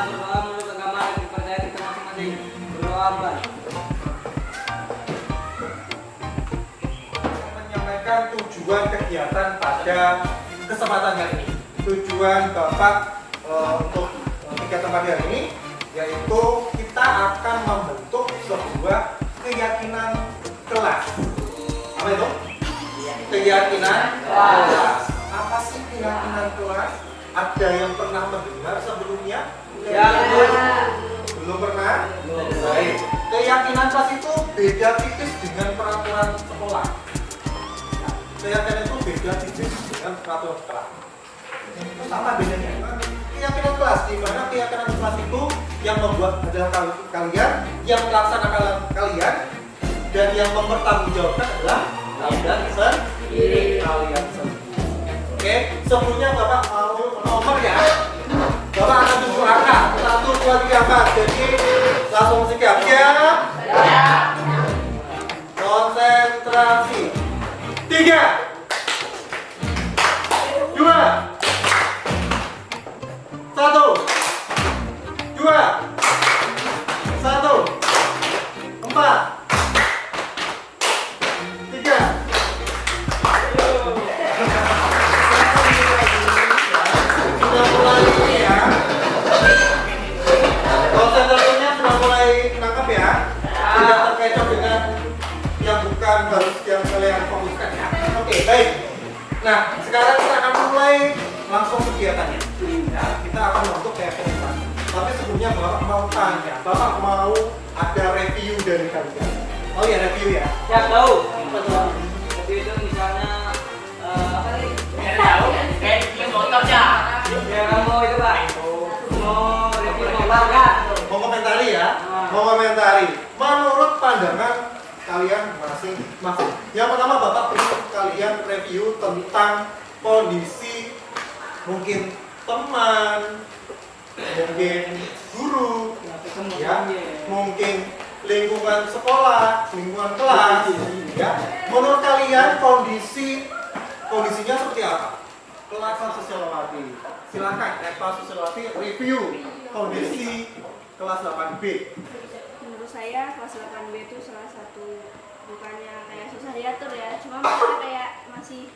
berdoa menurut agama yang dipercaya kita masing-masing. Berdoa Mbak. Menyampaikan tujuan kegiatan pada kesempatan kali ini. Tujuan Bapak untuk kegiatan pada hari ini yaitu kita akan membentuk sebuah keyakinan kelas. Apa itu? Keyakinan kelas. Apa sih keyakinan kelas? Ada yang pernah mendengar sebelumnya? Ya, belum pernah? Baik. Keyakinan kelas itu beda tipis dengan peraturan sekolah. Keyakinan itu beda tipis dengan peraturan sekolah. Itu sama bedanya. Keyakinan kelas, di mana keyakinan kelas itu yang membuat adalah kalian, yang melaksanakan kalian, dan yang mempertanggungjawabkan adalah kalian sendiri. Oke, sebelumnya Bapak mau nomor ya. Bapak akan tunjuk angka 1, 2, 3, 4. Jadi langsung siap ya. Konsentrasi. 3, 2, 1, 2, 1, 4, 3. Sudah mulai ini ya. Konsentrasinya sudah mulai nangkep ya. Tidak terkecoh dengan yang bukan harus yang kalian fokuskan ya. Oke, baik. Nah, sekarang kita akan mulai langsung kegiatannya. Ya, kita akan membentuk keyakinan. Tapi sebelumnya Bapak mau tanya, Bapak mau ada review dari kalian. Oh ya, review ya. ya tahu. Tapi itu misalnya apa tadi? Biar tahu, kayak bikin motornya. Ya kamu itu Pak. Mau review motor kan? Mau komentari ya? Mau komentari. Menurut pandangan kalian masing-masing. Yang pertama Bapak ingin kalian review tentang kondisi mungkin teman, mungkin guru, ya, mungkin lingkungan sekolah, lingkungan kelas, ya. Menurut kalian kondisinya seperti apa? Kelas Sosialwati. Silakan Eva Sosialwati review kondisi kelas 8B. Menurut saya kelas 8B itu salah satu bukannya kayak susah diatur ya, cuma mereka kayak masih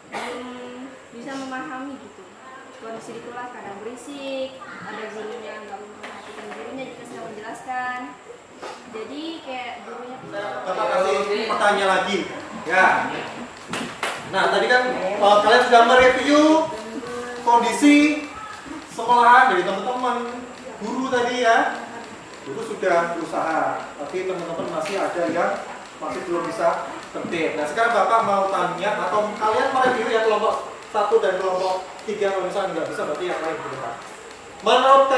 belum bisa memahami gitu. Kondisi di kelas kadang berisik, ada gurunya nggak memperhatikan gurunya jika sedang menjelaskan. Jadi kayak gurunya Bapak kasih pertanyaan lagi, ya. Nah tadi kan kalian sudah mereview kondisi sekolahan dari teman-teman, guru tadi ya. Guru sudah berusaha, tapi teman-teman masih ada yang masih belum bisa tertib. Nah sekarang Bapak mau tanya atau kalian mereview ya kelompok 1 dan kelompok 3 kalau misalnya nggak bisa berarti yang lain di depan. Menurut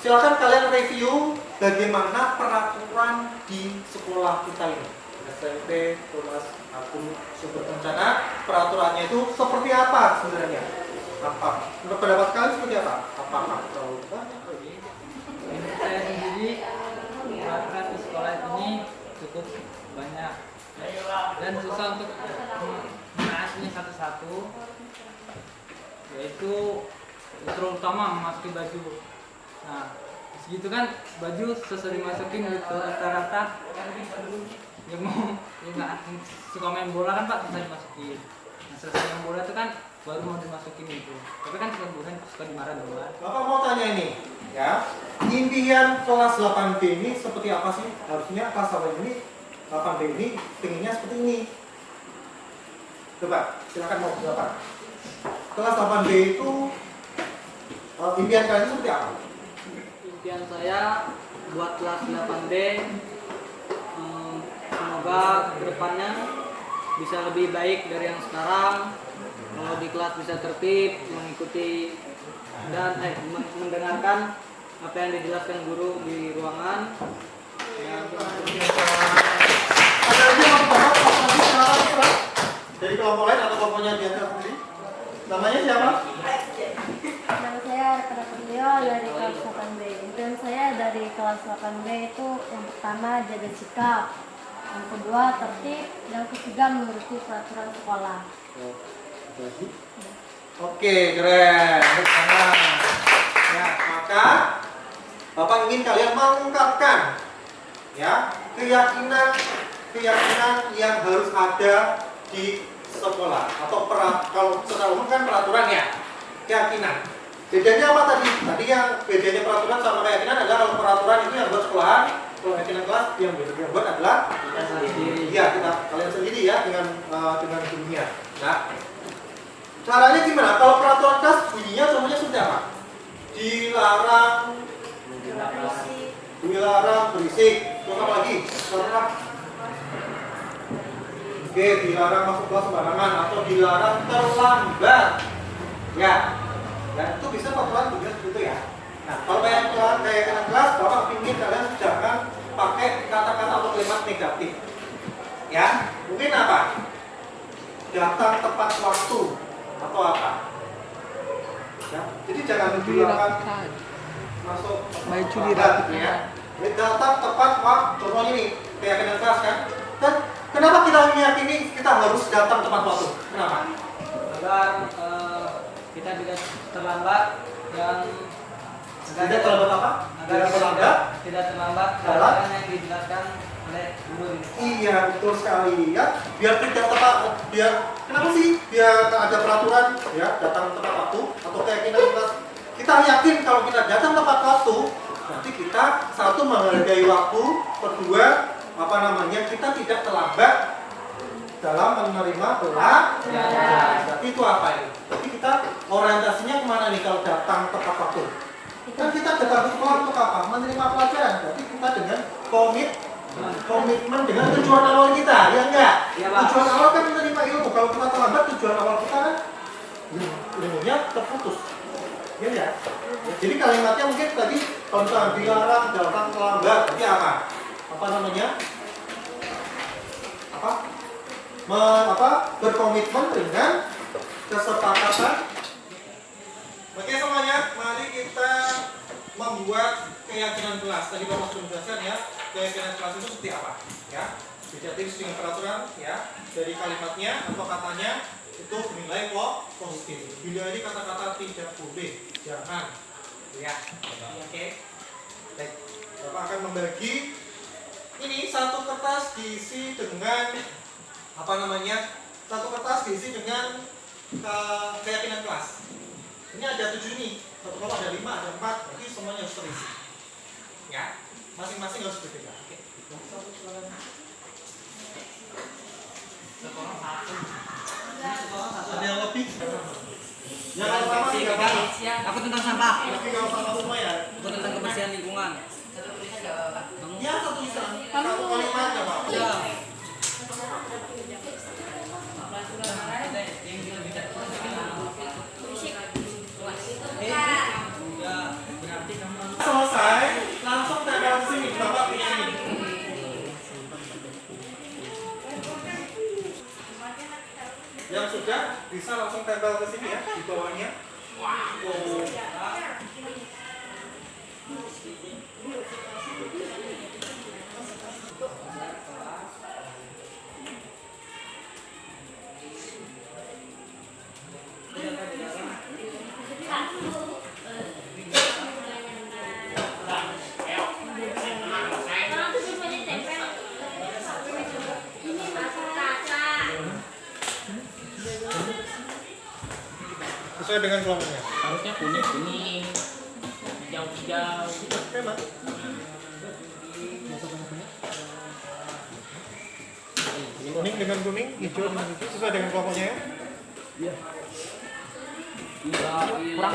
silakan kalian review bagaimana peraturan di sekolah kita ini. SMP, kelas aku sumber bencana, peraturannya itu seperti apa sebenarnya? Apa? Menurut pendapat kalian seperti apa? Apakah terlalu banyak? Menurut saya sendiri peraturan di sekolah ini cukup banyak dan susah untuk menaatinya satu-satu, yaitu terutama memasuki baju. Nah segitu kan baju susah dimasukin gitu rata-rata. Yang mau nggak suka main bola kan Pak susah dimasukin. Nah selesai main bola itu kan baru mau dimasukin itu. Tapi kan suka dimarah duluan. Bapak mau tanya ini, ya. Impian kelas 8B ini seperti apa sih? Harusnya kelas 8B ini pengennya seperti ini. Coba, silakan mau jawab. Kelas 8B itu impian kalian seperti apa? Impian saya buat kelas 8B semoga kedepannya bisa lebih baik dari yang sekarang. Kalau di kelas bisa tertib, mengikuti dan mendengarkan apa yang dijelaskan guru di ruangan. Ada lagi yang mau Bapak nanti silakan dari kelompok lain atau kelompoknya dia sendiri? Namanya siapa? Nama saya Rekada Perlio dari kelas 8B. Dan saya dari kelas 8B itu yang pertama jaga sikap, yang kedua tertib, yang ketiga menuruti peraturan sekolah. Oke, keren. Ya, maka Bapak ingin kalian mengungkapkan ya keyakinan yang harus ada di sekolah atau kalau secara umum kan peraturan ya, keyakinan. Bedanya apa tadi? Tadi yang bedanya peraturan sama keyakinan adalah kalau peraturan itu yang buat sekolahan, kalau keyakinan kelas yang buat adalah iya kalian sendiri ya dengan gurunya. Nah, caranya gimana? Kalau peraturan kelas bunyinya contohnya seperti apa? Dilarang berisik. Terus apa lagi? Oke, dilarang masuk kelas sembarangan atau dilarang terlambat. Ya, itu bisa peraturan juga seperti itu ya. Nah, kalau kayak kelas, Bapak ingin kalian jangan pakai kata-kata atau kalimat negatif. Ya, mungkin apa? Datang tepat waktu atau apa? Ya, jadi jangan dilarang masuk baju lambat ya. Datang tepat waktu. Contohnya ini keyakinan kelas kan. Dan kenapa kita meyakini kita harus datang tepat waktu? Kenapa? Agar kita tidak terlambat dan Tidak terlambat apa? agar tidak terlambat pelajaran yang dijelaskan oleh guru ini. Iya, betul sekali ya. Biar tidak tepat, kenapa sih? Biar ada peraturan ya, datang tepat waktu atau keyakinan kelas. Kita yakin kalau kita datang tepat waktu, nanti kita satu menghargai waktu, kedua kita tidak terlambat dalam menerima pelajaran. Berarti itu apa ini? Jadi kita orientasinya kemana nih kalau datang tepat waktu? Kan kita datang ke sekolah untuk apa? Menerima pelajaran. Berarti kita dengan komitmen dengan tujuan awal kita, ya enggak? Ya, Pak. Tujuan awal kan menerima ilmu. Kalau kita terlambat, tujuan awal kita kan ilmunya terputus. Ya enggak? Jadi kalimatnya mungkin tadi kalau misalnya dilarang datang terlambat, berarti apa? Berkomitmen dengan kesepakatan. Oke semuanya, mari kita membuat keyakinan kelas. Tadi Bapak sudah menjelaskan ya, keyakinan kelas itu seperti apa? Ya, dicatat dengan peraturan ya, dari kalimatnya atau katanya itu bernilai positif. Bila ini kata-kata tidak boleh, jangan, ya. Oke. Baik, Bapak akan membagi ini satu kertas diisi dengan satu kertas diisi dengan keyakinan kelas. Ini ada 7 nih, satu kelompok ada 5, ada 4, berarti semuanya harus terisi. Ya, masing-masing harus berbeda. Oke. Ada yang lebih? Yang pertama nih, Aku tentang sampah. tapi kalau sama semua ya. Aku tentang kebersihan lingkungan. Ya satu kalimat ya Pak. Ya. Selesai, langsung tempel ke sini, Bapak punya ini. Yang sudah bisa langsung tempel ke sini ya, di bawahnya. Sesuai dengan kelompoknya. Harusnya kuning hijau Memang. Kuning dengan kuning, hijau dengan hijau, sesuai dengan kelompoknya ya. kurang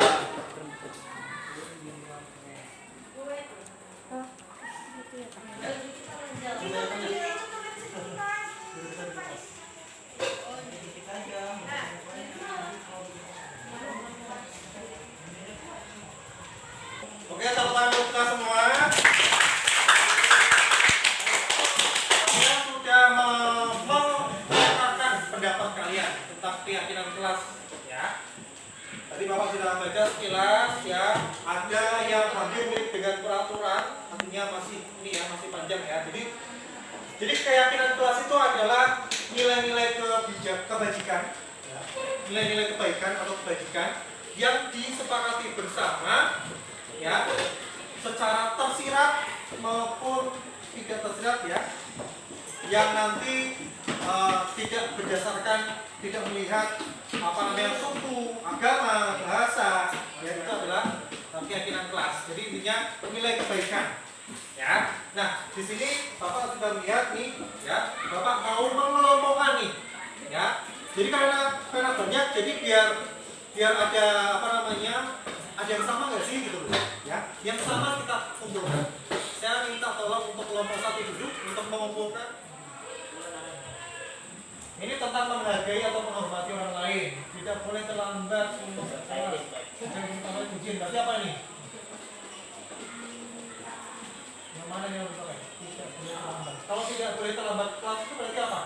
Oke, tepuk tangan untuk kita semua. Kalian sudah mengungkapkan pendapat kalian tentang keyakinan kelas, ya. Tadi Bapak sudah baca sekilas, ya. Ada yang hampir mirip dengan peraturan, artinya masih panjang ya. Jadi keyakinan kelas itu adalah nilai-nilai kebajikan, ya. Nilai-nilai kebaikan atau kebajikan yang disepakati bersama. Ya, secara tersirat maupun tidak tersirat ya, yang nanti tidak berdasarkan, tidak melihat apa namanya suku, agama, bahasa, ya itu adalah keyakinan kelas. Jadi intinya nilai kebaikan. Ya, nah di sini Bapak sudah melihat nih, ya, Bapak mau mengelompokkan nih, ya. Jadi karena banyak, jadi biar ada apa namanya, ada yang sama nggak sih gitu, ya. Yang sama kita kumpulkan. Saya minta tolong untuk kelompok satu duduk untuk mengumpulkan. Ini tentang menghargai atau menghormati orang lain. Tidak boleh terlambat untuk kelas. Jangan ditambah ujian. Berarti apa nih? Yang mana yang harus pakai? Tidak boleh terlambat. Kalau tidak boleh terlambat kelas itu berarti apa?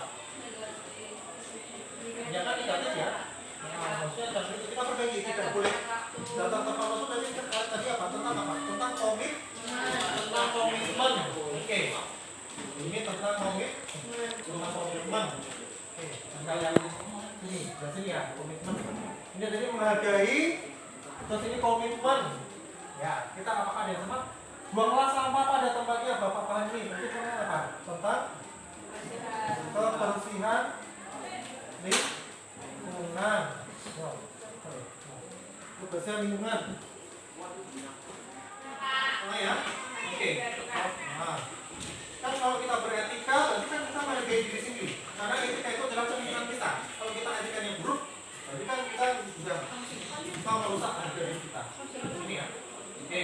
Ya kan negatif ya. Nah, maksudnya dan itu kita perbaiki. Tidak boleh datang tepat waktu. Tadi apa? Tentang apa? Tentang komitmen. Oke. Ini tentang komitmen. Tentang yang ini, berarti ya komitmen. Ini jadi menghargai, terus ini komitmen. Ya, kita apakah ada yang sama? Buanglah sampah pada tempatnya, Bapak paham ini. Berarti tentang apa? Tentang kebersihan lingkungan. Kebersihan lingkungan. Oh ya, oke. Nah, kan kalau kita beretika, berarti kan kita menghargai diri sendiri. Karena etika itu adalah cerminan kita. Kalau kita etika yang buruk, berarti kan kita sudah merusak harga diri kita. Ini ya. Oke.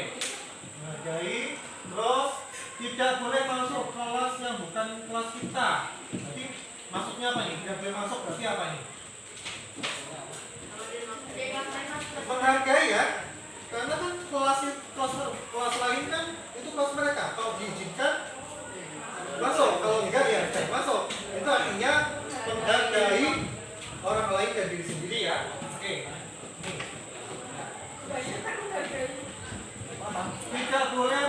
Menghargai. Terus tidak boleh masuk kelas yang bukan kelas kita. Jadi masuknya apa nih? Tidak boleh masuk berarti apa nih? Menghargai ya. Karena kan kelas lain kan itu kelas mereka. Kalau diizinkan masuk, kalau enggak ya jangan masuk. Itu artinya menghargai orang lain dan diri sendiri ya. Oke. Tidak boleh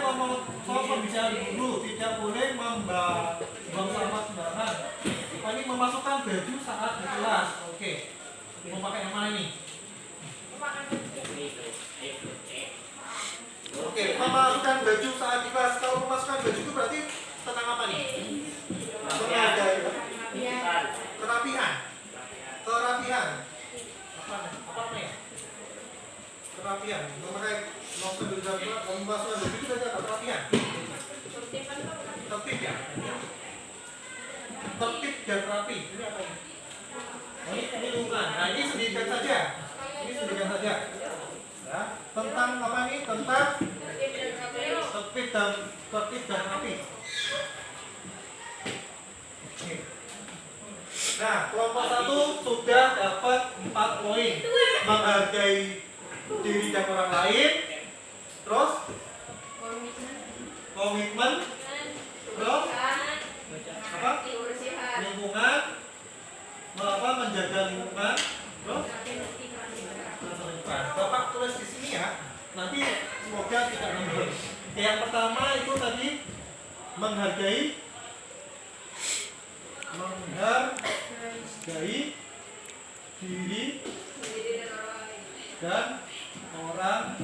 pembicaraan dulu, tidak boleh membuang sampah sembarangan. Ini memasukkan baju saat di kelas. Oke. Mau pakai yang mana ini? Oke, memasukkan baju saat di kelas. Kalau memasukkan baju itu berarti tentang apa nih? Menghargai kerapihan. Apa namanya? Kerapihan. Memakai maksud dari memasukkan baju itu berarti apa? Kerapihan. Tertib ya. Tertib dan rapi. Ini apa ini? Oh, ini lingkungan. Nah, ini sendirikan saja. Ya. Tentang apa nih? Tentang tertib dan rapi. Oke. Nah, kelompok 1 sudah dapat 4 poin. Menghargai diri dan orang lain. Terus komitmen. Terus apa? Lingkungan. Menjaga lingkungan. Terus Bapak tulis di sini ya. Nanti semoga tidak nambah. Yang pertama itu tadi menghargai diri dan orang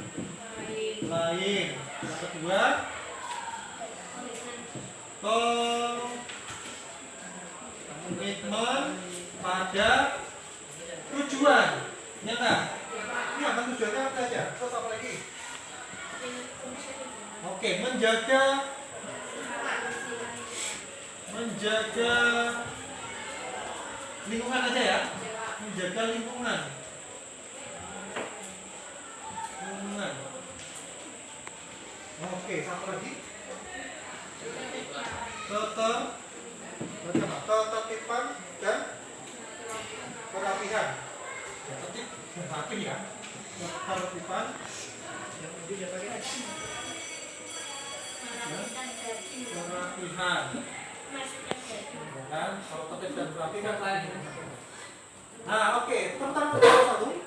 lain. Yang kedua, komitmen pada tujuan. Ya enggak? Iya, kan tujuannya apa aja? Terus apa lagi? Oke, menjaga lingkungan aja ya. Menjaga lingkungan. Oke, satu lagi. Ketertiban dan kerapihan. Tertib dan rapi ya. Ketertiban yang ini dia pakai kerapihan. Kan kalau tertib dan rapi kan lain. Nah, oke, tentang kelompok 1.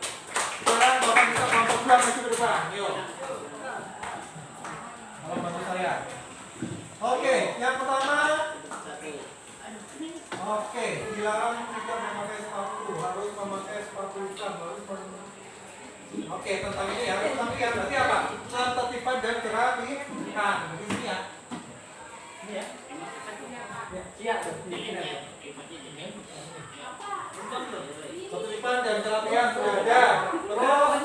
Sekarang Bapak bisa kelompok 2 maju ke depan. Yuk. Tolong bantu saya. Oke, yang pertama. Oke, dilarang tidak memakai sepatu, harus memakai sepatu hitam, Oke, tentang ini ya, tentang ini berarti apa? Ketertiban dan kerapihan. rapikan. Di sini ya. Ini ya. Iya. Ketertiban dan kerapian sudah ada. Terus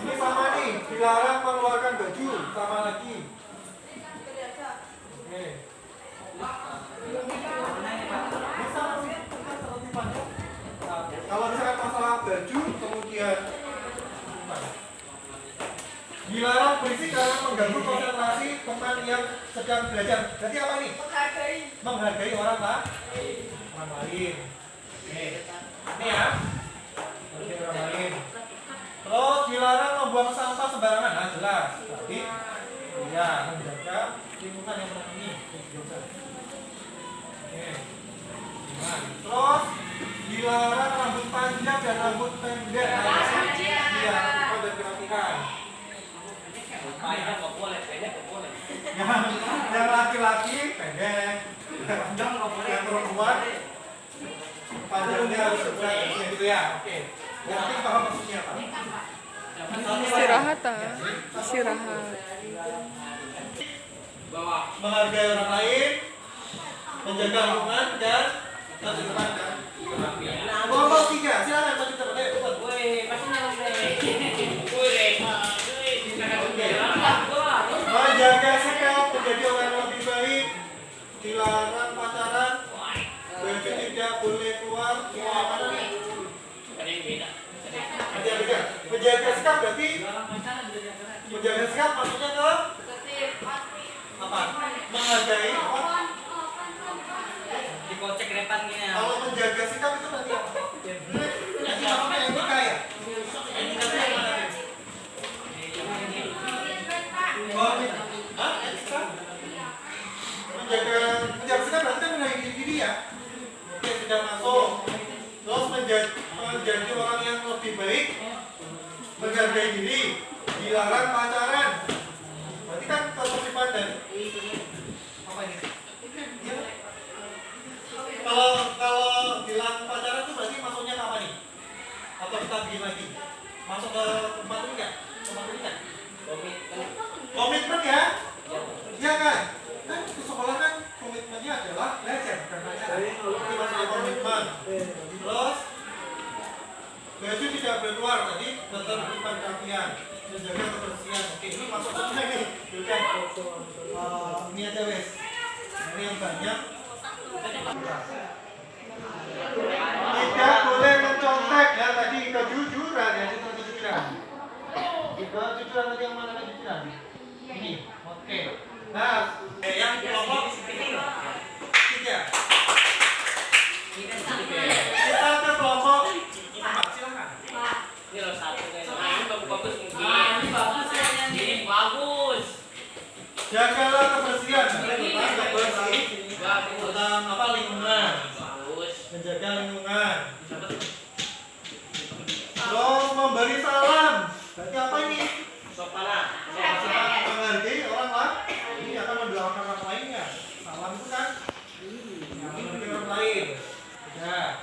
ini sama nih, dilarang mengeluarkan baju, sama lagi. Oke. Ini sama sih, ketertiban. Nah, kalau misalkan masalah baju, kemudian dilarang berisik karena mengganggu konsentrasi teman yang sedang belajar. Berarti apa ini? Menghargai orang lain. Oke. Ini ya. Menghargai orang lain. Terus dilarang membuang sampah sembarangan. Nah, jelas. Berarti ya menjaga lingkungan yang bersih. Oke. Nah, terus dilarang rambut panjang dan rambut pendek. Iya, dan kerapihan. Panjang nggak boleh, pendek nggak boleh. Yang laki-laki pendek, yang perempuan panjangnya harus sebelah gitu ya. Oke. Yang penting paham maksudnya apa? Istirahat istirahat. Menghargai orang lain, menjaga lingkungan dan terdepan dan kerapian. Kelompok 3, silakan maju terus. Woi, pasti nyamuk deh. Woi, Menjaga sikap menjadi orang yang lebih baik, dilarang pacaran, baju tidak boleh keluar. ada yang beda. Menjaga sikap berarti menjaga sikap maksudnya ke apa? Menghargai apa? Dikocek ke depan gini ya. Kalau menjaga sikap itu berarti apa? Nanti maksudnya etika ya? Etika itu yang mana? Oh, hah? Etika? Menjaga sikap berarti kan menghargai diri ya? Oke, sudah masuk. Terus menjadi orang yang lebih baik, menghargai diri, dilarang pacaran. Berarti kan ketertiban dan apa ini? Ya. Kalau dilarang pacaran itu berarti masuknya apa nih? Atau kita bikin lagi? Masuk ke tempat ini kan? Tempat ini kan? Komitmen ya? Iya kan? Kan ke sekolah kan komitmennya adalah belajar bukan pacaran. Itu maksudnya komitmen. Terus baju tidak boleh keluar tadi ketertiban kerapian, menjaga kebersihan. Oke, ini masuk semua nih. Bukan. Ini aja wes. Ini yang banyak. Tidak boleh mencontek ya tadi kejujuran ya itu kejujuran. Kejujuran tadi yang mana kejujuran? Ini. Oke. Nah, yang kelompok 3. Kita ke kelompok 4, silakan. Ini loh satu guys. Ini bagus mungkin. Ini bagus ya. Ini bagus. Jagalah kebersihan. Kebersihan. Bagus. Tentang apa lingkungan. Bagus. Menjaga lingkungan. Terus memberi salam. Berarti apa ini? Sopan. Menghargai orang lain. Ini akan mendoakan orang lainnya. Salam itu kan menghargai orang lain. Ya.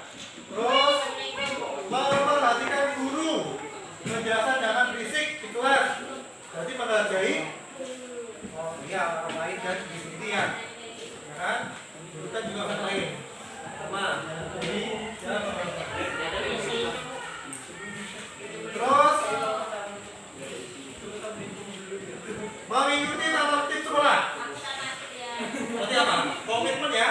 Terus memperhatikan guru. Penjelasan jangan berisik di kelas. Berarti menghargai orang lain dan diri sendiri ya. Ya kan? Guru kan juga orang lain. Sama. Jadi jangan menghargai. Terus mengikuti tata tertib sekolah. Berarti apa? Komitmen ya.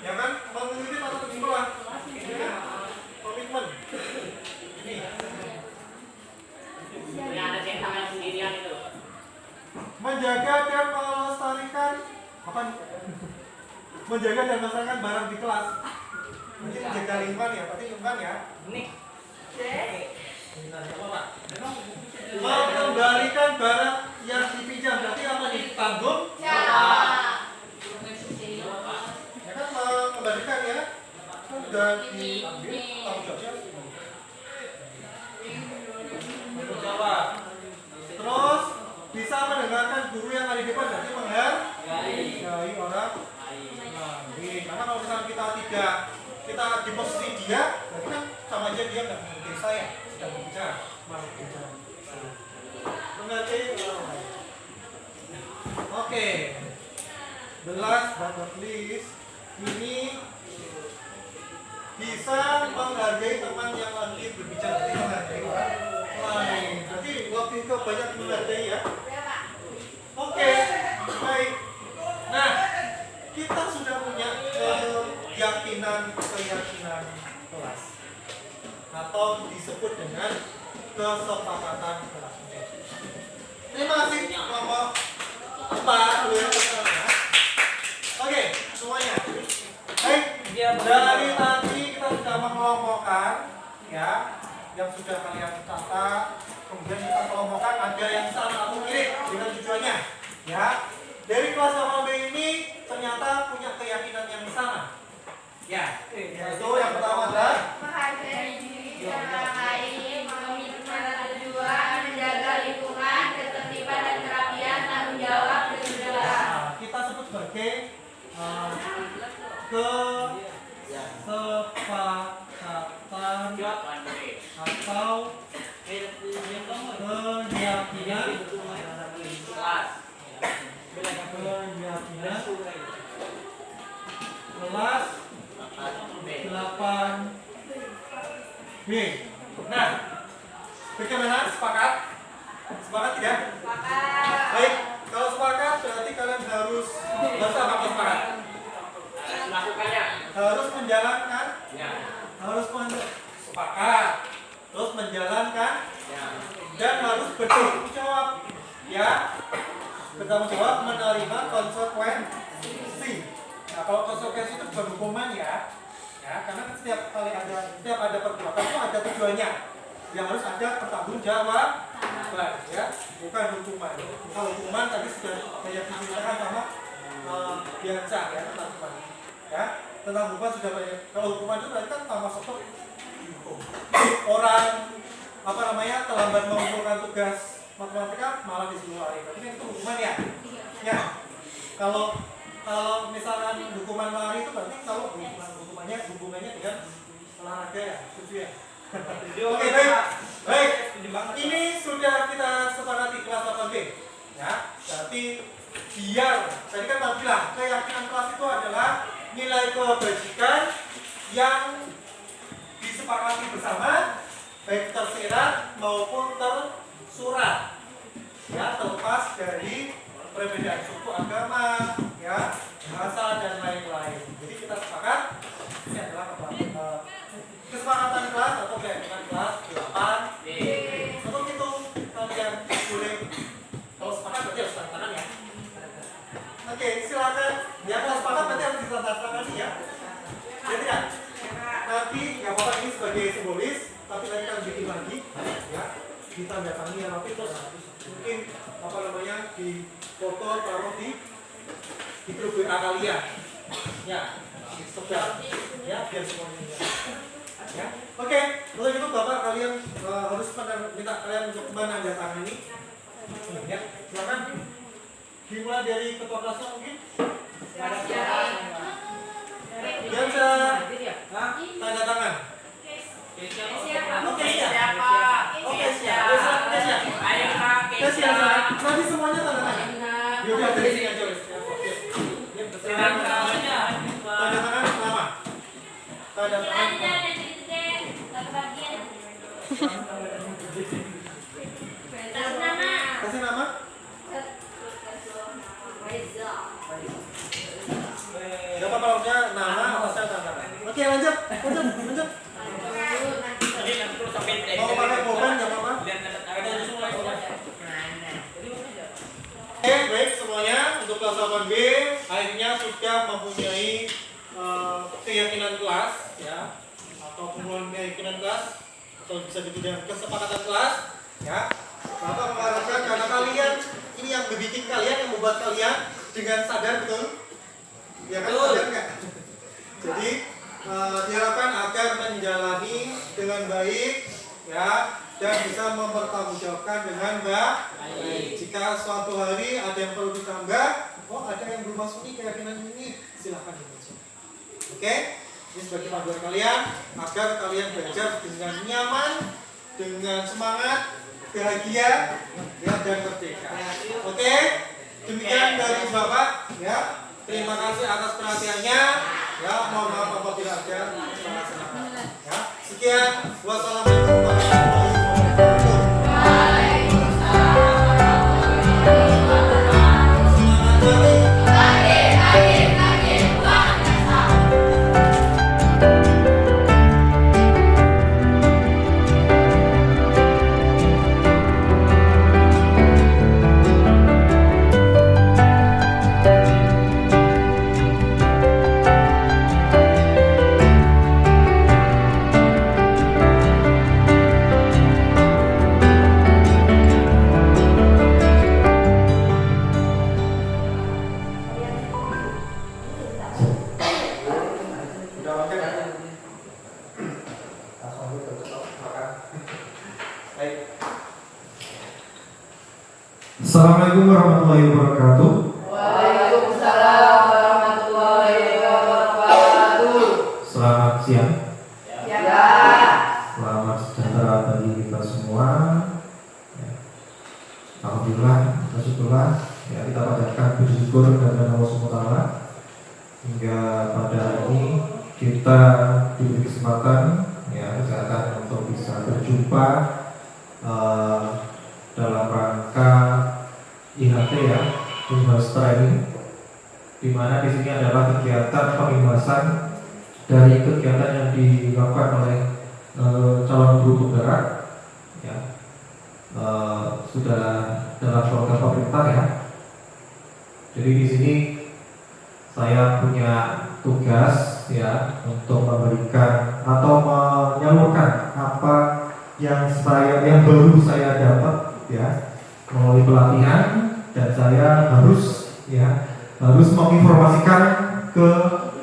Ya kan? Mengikuti tata tertib sekolah. Komitmen. Ini. Ini ada yang tangan sendirian itu. Menjaga dan melestarikan apa? Menjaga dan melestarikan barang di kelas. Berarti menjaga lingkungan ya. Berarti lingkungan ya. Ini. Mengembalikan barang yang dipinjam berarti apa nih? Tanggung Ya. ya kan mengembalikan ya kan udah diambil tanggung jawabnya tanggung jawab. Terus bisa mendengarkan guru yang ada di depan berarti menghargai orang lain. Karena kalau misalnya kita di posisi dia berarti kan sama aja dia nggak mengerti saya sedang berbicara malah berbicara. last but not least, ini bisa menghargai teman yang lagi berbicara, menghargai orang lain. Jadi lebih ke banyak menghargai ya. Oke, baik. Nah, kita sudah punya keyakinan kelas atau disebut dengan kesepakatan kelas. Terima kasih kelompok 4 dulu ya. Oke, semuanya. Baik, dari tadi kita sudah mengelompokkan ya, yang sudah kalian catat. Kemudian kita kelompokkan ada yang sama atau mirip dengan tujuannya. Ya, dari kelas 8B ini ternyata punya keyakinan yang sama. Ya, yaitu yang pertama adalah Menghargai diri dan orang lain, memiliki tujuan, menjaga lingkungan, ketertiban dan kerapian, tanggung jawab dan budaya. kita sebut sebagai kesepakatan atau keyakinan kelas 8B. Nah, bagaimana? Sepakat? Sepakat tidak? Baik, kalau sepakat berarti kalian harus apa sepakat? Melakukannya. Harus menjalankan, Ya. harus sepakat, terus menjalankan, Ya. dan harus bertanggung jawab, ya, bertanggung jawab menerima konsekuensi. Nah, kalau konsekuensi itu bukan hukuman ya, karena setiap ada perbuatan itu ada tujuannya, yang harus ada pertanggungjawaban, ya, bukan hukuman. Kalau hukuman tadi sudah banyak diceritakan sama biasa ya tentang hukuman, ya, tentang hukuman sudah banyak. Kalau hukuman itu berarti kan termasuk orang terlambat mengumpulkan tugas matematika malah disuruh lari. Berarti kan itu hukuman ya. Ya. Kalau misalkan hukuman lari itu berarti kalau hubungannya dengan olahraga ya, setuju ya? Oke, baik. Ini sudah kita sepakati kelas 8B. Ya, berarti biar tadi kan Pak bilang keyakinan kelas itu adalah nilai kebajikan yang disepakati bersama, baik tersirat maupun tersurat, ya, terlepas dari perbedaan suku, agama, ya, bahasa dan lain-lain. Jadi kita sepakat ini adalah kesepakatan kelas atau keyakinan kelas 8B. Untuk itu kalian boleh, kalau sepakat berarti harus tanda tangan ya. Oke, silakan. Ya, kalau sepakat berarti harus ditanda tangan ya. Ya tidak? Nanti nggak apa-apa, ini sebagai simbolis, tapi nanti kita bikin lagi, ya, ditandatangani yang rapi, terus mungkin di foto taruh di grup WA kalian, ya, sebar, ya, biar semuanya lihat. Ya, oke, kalau gitu bapak kalian harus minta kalian untuk menandatangani, ya, silakan. Dimulai dari ketua kelasnya mungkin. Yang bisa tanda tangan. Oke, siapa? Oke, siapa? Ayo Kak, Siapa? Nanti semuanya tanda tangan. Yaudah, dari sini aja. Tanda tangan lama. Tanda tangan. Kasih nama. Gak apa-apa maksudnya nama atasnya tanda tangan. Oke, lanjut. Mau pakai pulpen gak apa-apa. Oke, baik semuanya, untuk kelas 8B akhirnya sudah mempunyai keyakinan kelas, ya, atau kumpulan keyakinan kelas, atau bisa disebut dengan kesepakatan kelas, ya. Bapak mengharapkan karena kalian ini yang membuat kalian, yang membuat kalian dengan sadar, betul? Ya kan, sadar nggak? Jadi diharapkan agar menjalani dengan baik, ya, dan bisa mempertanggungjawabkan dengan baik. Jika suatu hari ada yang perlu ditambah, ada yang belum masuk nih keyakinan ini, silahkan dimasuk. Oke, ini sebagai panduan kalian agar kalian belajar dengan nyaman, dengan semangat, bahagia, ya, dan merdeka. Oke, demikian dari Bapak, ya. Terima kasih atas perhatiannya. Ya, mohon maaf apabila ada salah-salah. Ya, sekian. Wassalamualaikum warahmatullahi wabarakatuh. Assalamualaikum warahmatullahi wabarakatuh. Waalaikumsalam warahmatullahi wabarakatuh. Selamat siang. Ya. Selamat sejahtera bagi kita semua. Ya. Alhamdulillah, bersyukurlah. Ya, kita panjatkan puji syukur kepada Allah SWT hingga pada hari ini kita diberi kesempatan, ya, kesempatan untuk bisa berjumpa dalam rangka IHT, ya, Inhouse Training, di mana di sini adalah kegiatan pembahasan dari kegiatan yang dilakukan oleh calon guru penggerak, ya, sudah dalam program pemerintah, ya. Jadi di sini saya punya tugas, ya, untuk memberikan atau menyalurkan apa yang baru saya dapat, ya, melalui pelatihan, dan saya harus menginformasikan ke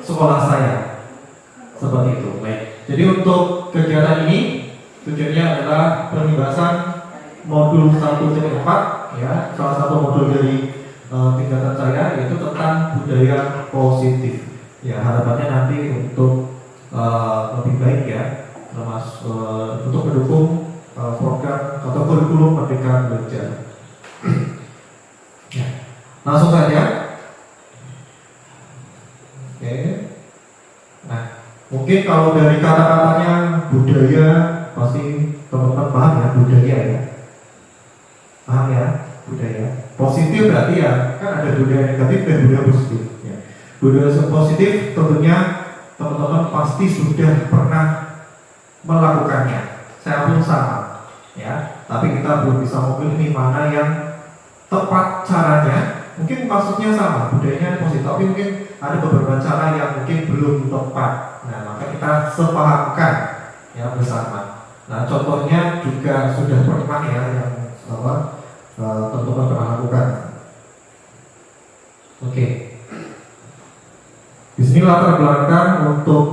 sekolah saya seperti itu. Baik. Jadi untuk kegiatan ini tujuannya adalah pembahasan modul 1.4, ya, salah satu modul dari tingkatan saya, yaitu tentang budaya positif. Ya, harapannya nanti untuk lebih baik, ya, termasuk untuk mendukung program atau kurikulum Merdeka Belajar. Ya, langsung saja. Oke. Nah, mungkin kalau dari kata-katanya budaya, pasti teman-teman paham, ya, budaya, ya. Paham, ya, budaya. Positif berarti, ya, kan ada budaya negatif dan budaya positif, ya. Budaya positif tentunya teman-teman pasti sudah pernah melakukannya. Saya pun sama, ya. Tapi kita belum bisa memilih mana yang tepat caranya. Mungkin maksudnya sama, budayanya positif, tapi mungkin ada beberapa cara yang mungkin belum tepat. Nah, maka kita sepahamkan, ya, bersama. Nah, contohnya juga sudah pernah, ya, yang teman-teman pernah lakukan. Oke. Di sini latar belakang untuk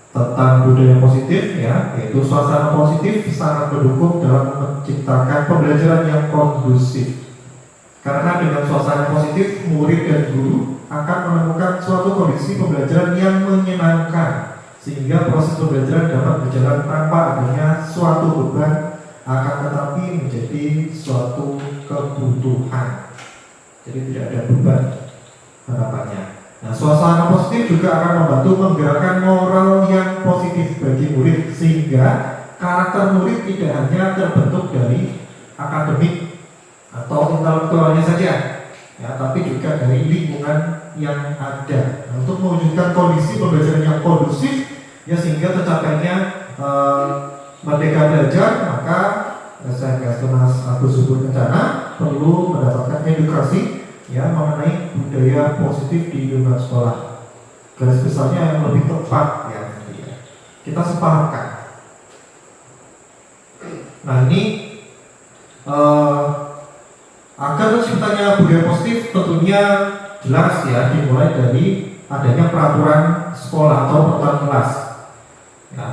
tentang budaya positif, ya, yaitu suasana positif sangat mendukung dalam menciptakan pembelajaran yang kondusif. Karena dengan suasana positif, murid dan guru akan menemukan suatu kondisi pembelajaran yang menyenangkan, sehingga proses pembelajaran dapat berjalan tanpa adanya suatu beban, akan tetapi menjadi suatu kebutuhan. Jadi tidak ada beban harapannya. Nah, suasana positif juga akan membantu menggerakkan moral yang positif bagi murid, sehingga karakter murid tidak hanya terbentuk dari akademik atau intelektualnya saja, ya, tapi juga dari lingkungan yang ada. Nah, untuk mewujudkan kondisi pembelajaran yang kondusif, ya, sehingga tercapainya Merdeka Belajar, maka SMK Tunas Agus Subur Kencana perlu mendapatkan edukasi, ya, mengenai budaya positif di lingkungan sekolah. Garis besarnya yang lebih tepat, ya, kita sepahamkan. Nah, ini agar terciptanya budaya positif tentunya jelas, ya, dimulai dari adanya peraturan sekolah atau peraturan kelas. Ya.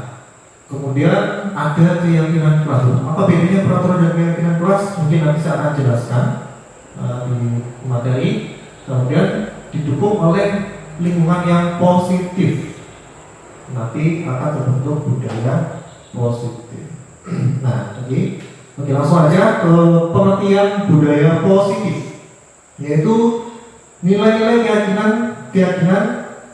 Kemudian ada keyakinan kelas. Apa bedanya peraturan dan keyakinan kelas? Mungkin nanti saya akan jelaskan di materi. Kemudian didukung oleh lingkungan yang positif, nanti akan terbentuk budaya positif. Nah, jadi oke, langsung aja ke pengertian budaya positif, yaitu nilai-nilai keyakinan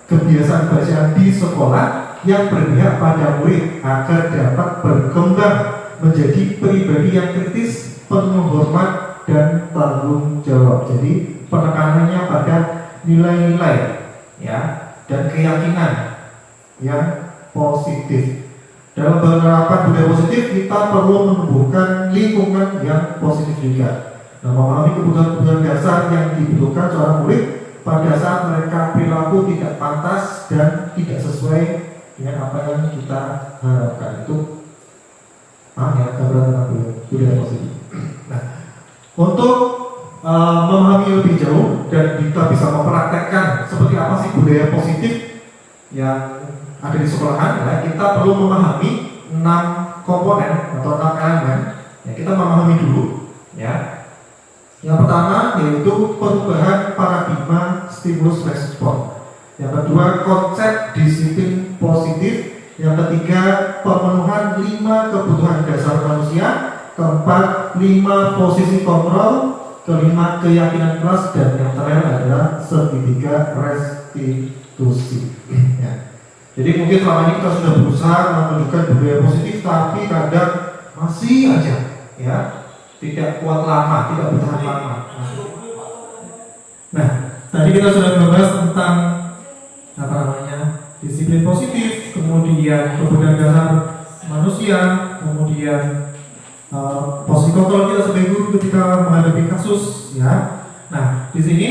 kebiasaan bacaan di sekolah yang berpihak pada murid agar dapat berkembang menjadi pribadi yang kritis, penuh hormat dan tanggung jawab. Jadi penekanannya pada nilai-nilai ya dan keyakinan yang positif. Dalam penerapan budaya positif kita perlu menumbuhkan lingkungan yang positif juga. Nah, memahami kebutuhan-kebutuhan dasar yang dibutuhkan seorang murid pada saat mereka perilaku tidak pantas dan tidak sesuai dengan apa yang kita harapkan. Itu ya gambaran tentang budaya positif. Nah, untuk memahami lebih jauh dan kita bisa mempraktekkan seperti apa sih budaya positif yang ada di sekolahan, ya, kita perlu memahami 6 komponen atau 6 elemen. Ya, kita memahami dulu, ya. Yang pertama yaitu perubahan paradigma stimulus respon. Yang kedua konsep disiplin positif. Yang ketiga pemenuhan 5 kebutuhan dasar manusia. Keempat 5 posisi kontrol. Kelima keyakinan kelas dan yang terakhir adalah segitiga restitusi. Ya. Jadi mungkin selama ini kita sudah berusaha menunjukkan budaya positif, tapi kadang masih aja ya tidak kuat lama, tidak bertahan lama. Nah, tadi kita sudah membahas tentang apa namanya disiplin positif, kemudian kebutuhan dasar manusia, kemudian posisi kontrol kita sebagai guru ketika menghadapi kasus, ya. Nah, di sini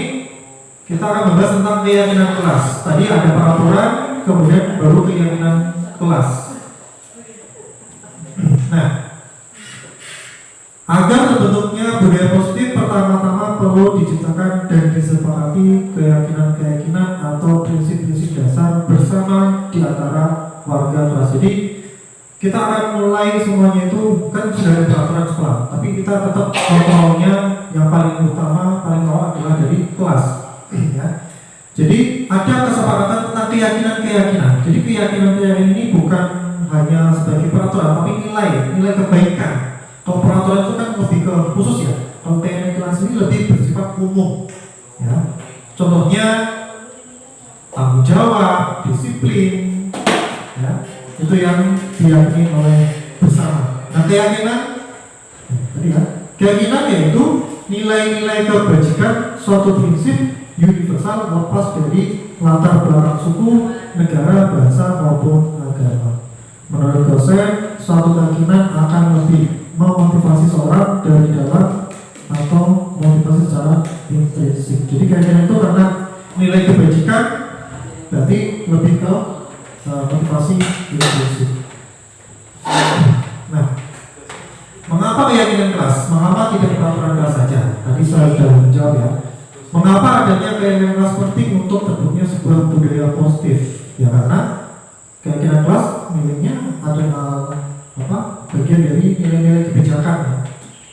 kita akan membahas tentang keyakinan kelas. Tadi ada peraturan, kemudian baru keyakinan kelas. Nah, agar terbentuknya budaya positif, pertama-tama perlu diciptakan dan disepakati keyakinan-keyakinan atau prinsip-prinsip dasar bersama di antara warga kelas. Jadi kita akan mulai semuanya itu kan sudah ada peraturan sekolah, tapi kita tetap kontrolnya yang paling utama, paling awal adalah dari kelas. Ya. Jadi ada kesepakatan tentang keyakinan-keyakinan. Jadi keyakinan-keyakinan ini bukan hanya sebagai peraturan, tapi nilai kebaikan. Kalau peraturan itu kan lebih ke khusus ya. Kalau keyakinan kelas ini lebih bersifat umum. Ya. Contohnya tanggung jawab, disiplin, ya. Itu yang diyakini oleh bersama. Nah keyakinan, tadi ya, keyakinan yaitu nilai-nilai kebajikan suatu prinsip universal lepas dari latar belakang suku, negara, bahasa maupun agama. Menurut dosen, suatu keyakinan akan lebih memotivasi seorang dari dalam atau motivasi secara intrinsik. Jadi keyakinan itu karena nilai kebajikan berarti lebih ke motivasi intrinsik. Nah, mengapa keyakinan kelas? Mengapa tidak peraturan kelas saja? Tadi saya sudah menjawab ya. Mengapa adanya keyakinan kelas penting untuk terbentuknya sebuah budaya positif? Ya karena keyakinan kelas miliknya adalah bagian dari nilai-nilai kebijakan, ya.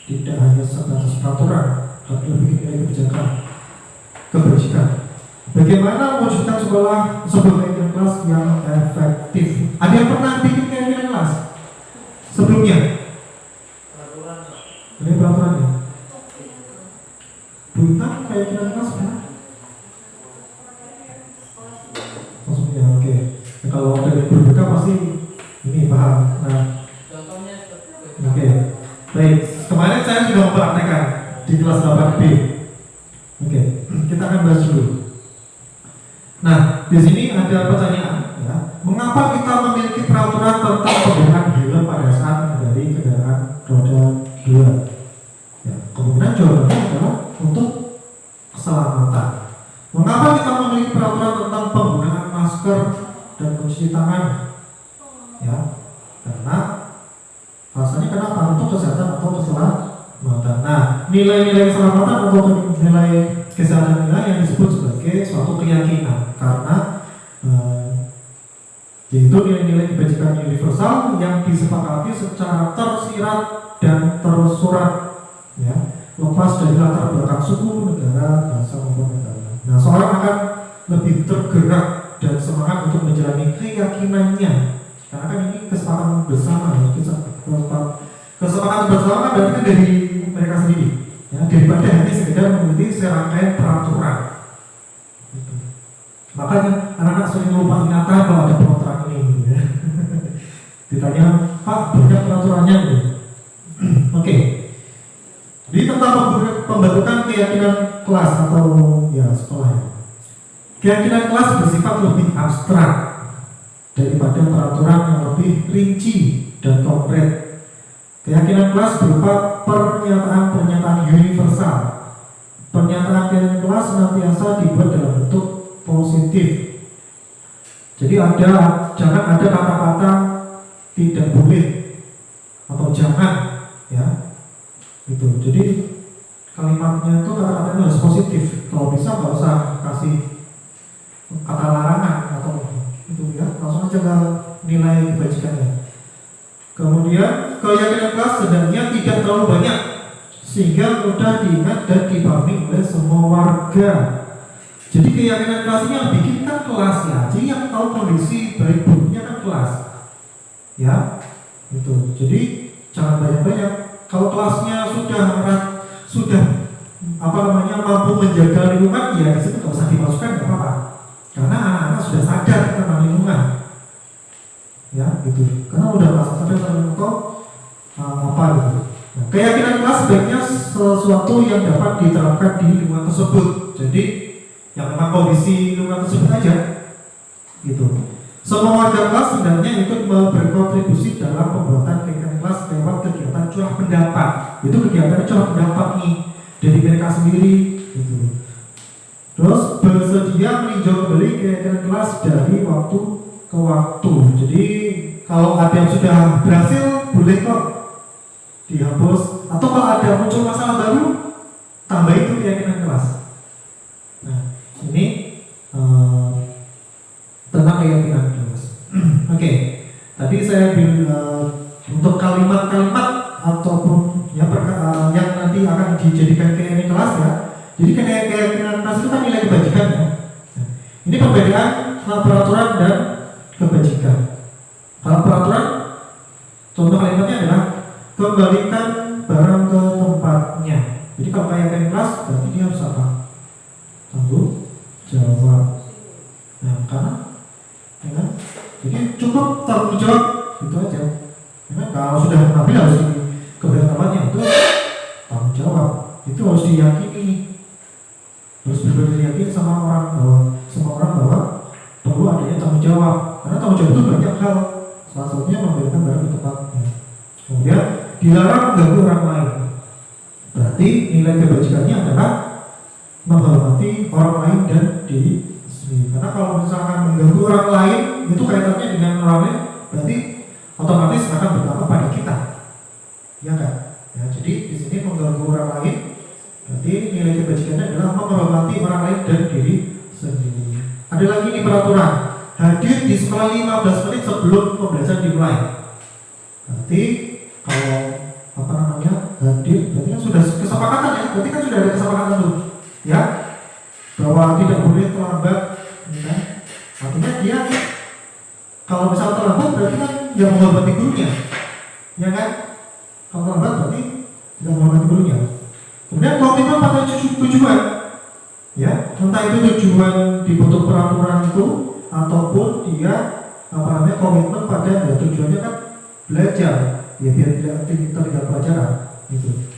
Tidak hanya sebatas peraturan, tapi lebih nilai kebijakan, kebajikan. Bagaimana mewujudkan sebuah keyakinan kelas yang efektif? Ada yang pernah bikin keyakinan kelas sebelumnya? Ada peraturannya? Buntang keyakinan kelas pernah? Maksudnya oke. Ya, kalau dari berbeda pasti ini paham. Nah, oke. Baik, kemarin saya sudah mempraktekkan di kelas 8B. Oke, kita akan bahas dulu. Nah, di sini ada pertanyaan, ya. Mengapa kita memiliki peraturan tentang penggunaan helm pada saat mengendarai kendaraan roda 2? Ya, kemungkinan jawabannya adalah untuk keselamatan. Mengapa kita memiliki peraturan tentang penggunaan masker dan mencuci tangan? Ya, karena alasannya kenapa? Untuk kesehatan atau keselamatan. Nah, nilai-nilai keselamatan atau nilai kesehatan yang disebut sebagai suatu keyakinan karena yaitu nilai-nilai kebajikan universal yang disepakati secara tersirat dan tersurat, ya, lepas dari latar belakang suku, negara, bahasa maupun agama. Nah, seorang akan lebih tergerak dan semangat untuk menjalani keyakinannya karena kan ini kesepakatan bersama, ya. Kesepakatan bersama kan berarti dari mereka sendiri, ya, daripada hanya sekedar mengikuti serangkaian peraturan. Makanya anak-anak sering lupa ingatan kalau ada peraturan ini gitu ya. Ditanya, Pak, banyak peraturannya gitu. Oke. Jadi tentang pembentukan keyakinan kelas atau ya sekolah. Keyakinan kelas bersifat lebih abstrak daripada peraturan yang lebih rinci dan konkret. Keyakinan kelas berupa pernyataan-pernyataan universal. Pernyataan keyakinan kelas senantiasa dibuat dalam bentuk positif. Jadi jangan ada kata-kata tidak boleh atau jangan, ya. Gitu. Jadi kalimatnya itu kata-katanya harus positif. Kalau bisa nggak usah kasih kata larangan atau itu ya, langsung aja ke nilai kebajikannya. Kemudian keyakinan kelas sebenarnya tidak terlalu banyak sehingga mudah diingat dan dipahami oleh semua warga. Jadi keyakinan kelas ini yang bikin kan kelas ya. Jadi yang tahu kondisi baik buruknya kan kelas, ya. Gitu. Jadi jangan banyak-banyak. Kalau kelasnya sudah mampu menjaga lingkungan, ya di situ nggak usah dimasukkan, nggak apa-apa. Karena anak-anak sudah sadar tentang lingkungan, ya gitu. Karena udah merasa sadar tentang lingkungan gitu. Nah, keyakinan kelas sebaiknya sesuatu yang dapat diterapkan di lingkungan tersebut. Jadi yang memang kondisi lingkungan tersebut aja, gitu. Semua warga kelas sebenarnya ikut berkontribusi dalam pembuatan keyakinan kelas lewat kegiatan curah pendapat. Itu kegiatan curah pendapat nih dari mereka sendiri, gitu. Terus bersedia meninjau kembali keyakinan kelas dari waktu ke waktu. Jadi kalau ada yang sudah berhasil boleh kok dihapus. Atau kalau ada muncul masalah baru, tambah itu keyakinan kelas. Nah, ini tentang keyakinan kelas. Oke, tadi saya untuk kalimat-kalimat ataupun yang nanti akan dijadikan keyakinan kelas ya. Jadi keyakinan kelas itu kan nilai kebajikan ya. Ini perbedaan peraturan dan kebajikan. Kalau peraturan, contoh kalimatnya adalah kembalikan barang ke tempatnya. Jadi kalau keyakinan kelas berarti dia harus apa? Tanggung jawab. Nah, karena ya kan? Jadi cukup tanggung jawab itu aja. Karena kalau sudah mengambil harus kembali ke tempatnya, itu tanggung jawab. Itu harus diyakini. Harus benar-benar yakin sama orang bahwa perlu adanya tanggung jawab. Karena tanggung jawab itu banyak hal. Salah satunya memberikan barang ke tempatnya. Kemudian dilarang mengganggu orang lain. Berarti nilai kebajikannya adalah menghormati orang lain dan diri sendiri. Karena kalau misalkan mengganggu orang lain itu kaitannya dengan orang lain, berarti otomatis akan berdampak pada kita, ya kan? Ya, jadi di sini mengganggu orang lain, berarti nilai kebajikannya adalah menghormati orang lain dan diri sendiri. Ada lagi nih peraturan, hadir di sekolah 15 menit sebelum pembelajaran dimulai. Berarti kalau hadir, berarti kan sudah kesepakatan ya, berarti kan sudah ada kesepakatan dulu, ya, bahwa tidak boleh terlambat, ya kan? Artinya dia kalau misal terlambat berarti kan dia menghormati gurunya, ya kan? Kalau terlambat berarti tidak menghormati gurunya. Kemudian komitmen pada tujuan, ya, entah itu tujuan dibentuk peraturan itu ataupun dia komitmen pada ya, tujuannya kan belajar, ya biar tidak tertinggal pelajaran, gitu.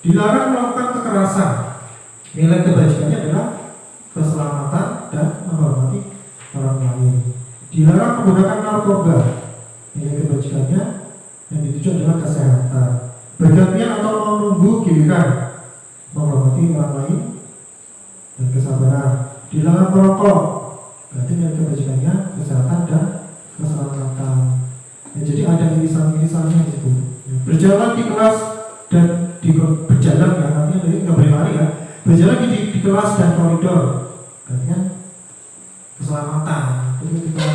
Dilarang melakukan kekerasan. Nilai kebajikannya adalah keselamatan dan menghormati orang lain. Dilarang menggunakan narkoba. Nilai kebajikannya yang dituju adalah kesehatan. Bergantian atau menunggu giliran, menghormati orang lain dan kesabaran. Dilarang merokok. Berarti nilai kebajikannya kesehatan dan keselamatan. Ya, jadi ada irisan-irisannya di situ. Berjalan di kelas dan berjalan ya, artinya dari nggak boleh lari ya. Berjalan di kelas dan koridor, berarti kan keselamatan. Jadi kita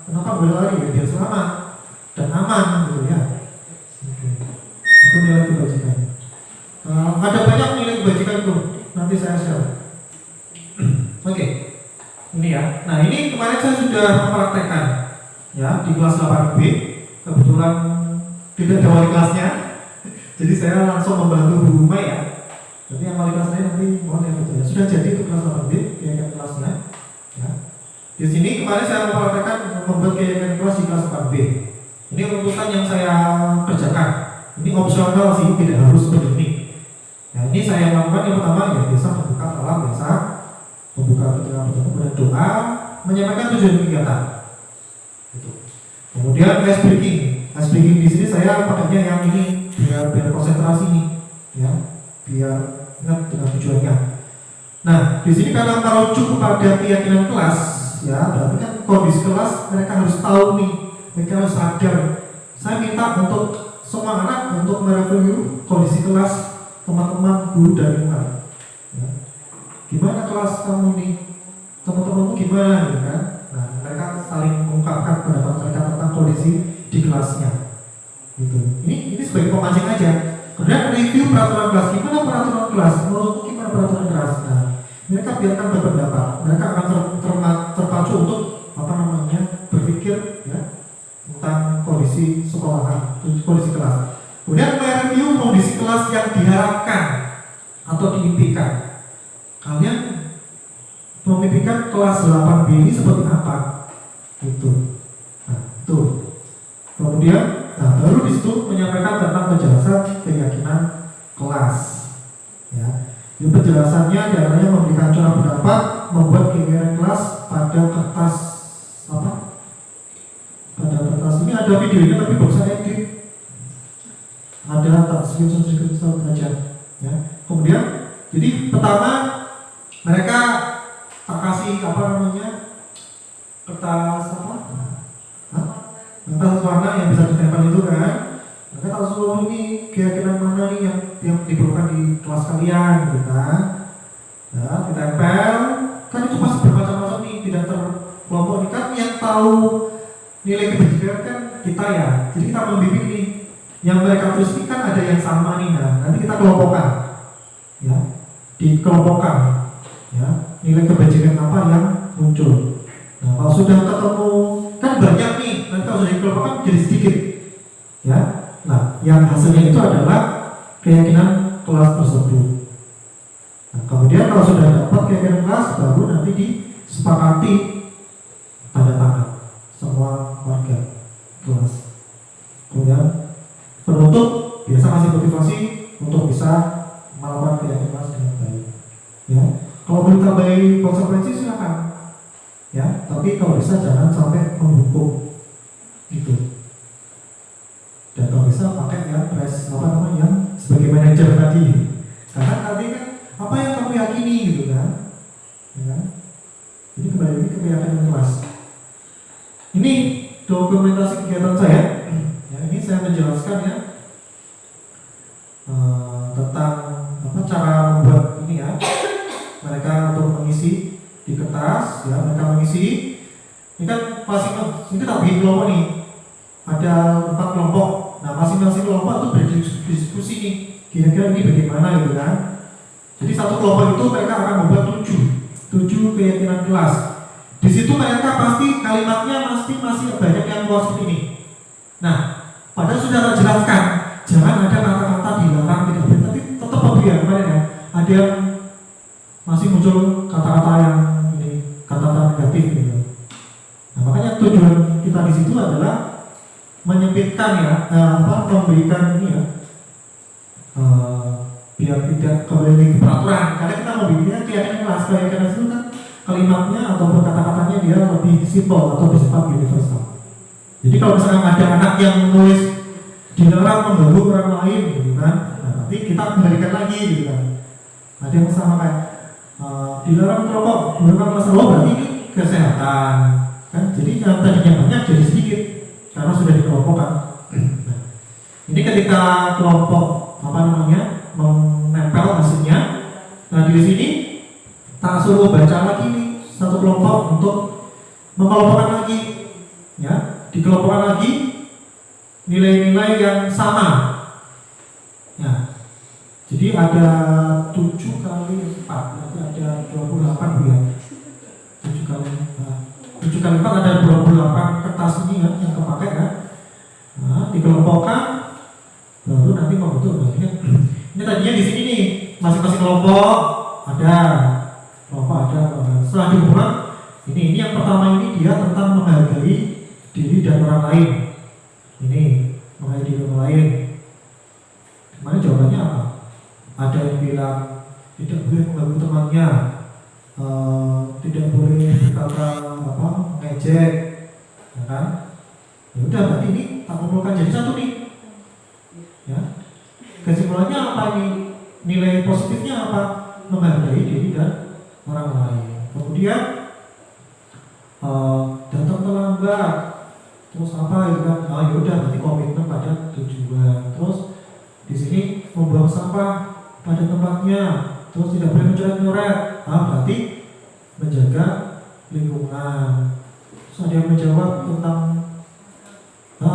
kenapa boleh lari ya, biar selamat dan aman gitu ya. Oke. Itu nilai kebajikan. Ada banyak nilai kebajikan tuh, nanti saya share. Oke. Ini ya. Nah ini kemarin saya sudah mempraktekkan ya di kelas 8B. Kebetulan tidak ada wali kelasnya, jadi saya langsung membantu Bu Rumah ya. Jadi yang wali kelas saya nanti mohon yang betul ya. Sudah jadi untuk kelas 8B, keyakinan kelasnya. Ya. Di sini kemarin saya mempraktekkan membuat keyakinan kelas di kelas 4B. Ini runtutan yang saya kerjakan. Ini opsional sih, tidak harus begini. Nah, ini saya lakukan yang pertama ya biasa membuka salam biasa, membuka ketika bertemu berdoa, menyampaikan tujuan kegiatan. Gitu. Kemudian ice breaking. Ice breaking di sini saya pakainya yang ini biar konsentrasi nih, ya, biar ingat dengan tujuannya. Nah, di sini karena merujuk kepada keyakinan kelas, ya, berarti kan kondisi kelas mereka harus tahu nih, mereka harus sadar. Saya minta untuk semua anak untuk mereview kondisi kelas teman-teman, guru dan lingkungan. Ya. Gimana kelas kamu nih? Teman-temanmu gimana, gitu kan? Nah, mereka saling mengungkapkan pendapat mereka tentang kondisi di kelasnya. Gitu. Ini sebagai pemancing aja. Kemudian review peraturan kelas. Gimana peraturan kelas? Menurutmu gimana peraturan kelas? Nah, mereka biarkan berpendapat. Mereka akan terpacu untuk berpikir ya tentang kondisi sekolahan, kondisi kelas. Kemudian mereview kondisi kelas yang diharapkan atau diimpikan. Kalian memimpikan kelas 8B ini seperti apa? Itu. Nah, itu. Kemudian, baru di situ menyampaikan tentang penjelasan keyakinan kelas. Ya, ini penjelasannya diantaranya memberikan cara pendapat, membuat keyakinan kelas pada kertas apa? Pada kertas ini ada videonya tapi belum saya edit. Ada screenshot aja. Ya. Kemudian, jadi pertama mereka tak kasih kertas kertas warna yang bisa ditempel itu kan. Mereka tahu semua ini keyakinan mana nih yang diperlukan di kelas kalian gitu kan. Ya, ditempel kan itu pasti bermacam-macam nih, tidak terkelompok nih kan. Yang tahu nilai kebajikan kan kita ya, jadi kita membimbing nih yang mereka tulis ini kan ada yang sama nih. Nah, nanti kita kelompokkan ya, dikelompokkan ya, nilai kebajikan apa yang muncul. Nah, kalau sudah ketemu kan banyak nih, nanti kalau sudah dikelompokkan jadi sedikit ya. Nah, yang hasilnya itu adalah keyakinan kelas tersebut. Nah, kemudian kalau sudah dapat keyakinan kelas, baru nanti disepakati tanda tangan semua warga kelas. Kemudian penutup biasa kasih motivasi untuk bisa melakukan keyakinan kelas dengan baik. Ya, kalau mau ditambahi konsekuensi silakan. Ya, tapi kalau bisa jangan sampai menghukum gitu. Dan kalau bisa pakai yang yang sebagai manajer tadi. Karena tadi kan apa yang kamu yakini gitu kan. Ya. Jadi kembali lagi ke keyakinan kelas. Ini dokumentasi kegiatan saya. Ya, ini saya menjelaskan ya tentang cara membuat ini ya. Mereka untuk mengisi di kertas ya, mereka mengisi. Ini kan masing-masing kita bikin kelompok nih. Ada 4 kelompok. Nah, masing-masing kelompok itu berdiskusi nih. Kira-kira ini bagaimana gitu kan. Jadi satu kelompok itu mereka akan membuat 7 keyakinan kelas. Di situ mereka pasti kalimatnya masih banyak yang luas seperti ini. Nah, padahal sudah saya jelaskan, jangan ada kata-kata dilarang tidak boleh, tapi tetap ya kemarin ya. Ada yang masih muncul kata-kata yang ini, kata-kata negatif gitu. Nah, makanya tujuan kita di situ adalah menyempitkan ya, memberikan ini ya, biar tidak kembali ke peraturan. Karena kita membikinnya keyakinan kelas, keyakinan itu kan kalimatnya ataupun kata-katanya dia lebih simpel atau bersifat universal. Jadi kalau misalkan ada anak yang menulis dilarang mengganggu orang lain gitu kan, nah, nanti kita kembalikan lagi gitu kan. Ada yang sama kayak dilarang merokok, menggunakan masalah berarti ini kesehatan kan. Jadi yang tadinya banyak jadi sedikit karena sudah dikelompokkan. Nah, ini ketika kelompok menempel hasilnya. Nah, di sini tak suruh baca lagi nih satu kelompok untuk mengelompokkan lagi ya, dikelompokkan lagi nilai-nilai yang sama ya. Jadi ada 7 kali 4 berarti ada 28 ya. 7 kali 4 ada 28 kertas ini kan yang kepakai kan. Nah, dikelompokkan baru nanti membentuk. Ini tadinya di sini nih masing-masing kelompok ada. Setelah dihubungkan Ini yang pertama ini dia tentang menghargai diri dan orang lain. Ini menghargai diri orang lain. Kemarin jawabannya apa? Ada yang bilang tidak boleh mengganggu temannya, tidak boleh berkata apa, ngejek, ya kan? Ya udah, berarti ini tak kumpulkan jadi satu nih. Ya. Kesimpulannya apa ini? Nilai positifnya apa? Menghargai diri dan orang lain. Kemudian datang terlambat, terus apa ya kan? Oh ya udah, berarti komitmen pada tujuan. Terus di sini membuang sampah pada tempatnya, terus tidak boleh mencoret-nyoret. Berarti menjaga lingkungan. Terus ada yang menjawab tentang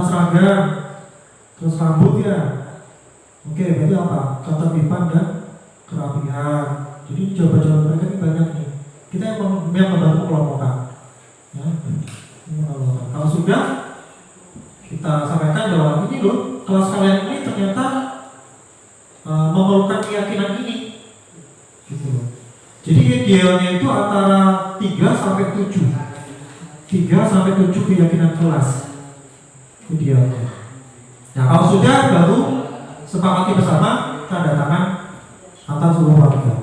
seragam, terus rambut ya. Oke, berarti apa? Ketertiban dan kerapihan. Jadi jawaban-jawaban mereka ini banyak nih. Kita yang membantu kelompokan. Ya, kalau sudah kita sampaikan bahwa ini loh, kelas kalian ini ternyata memerlukan keyakinan ini. Gitu loh. Jadi idealnya itu antara 3 sampai 7. 3 sampai 7 keyakinan kelas. Idealnya. Nah, kalau sudah baru sepakati bersama tanda tangan antar seluruh warga.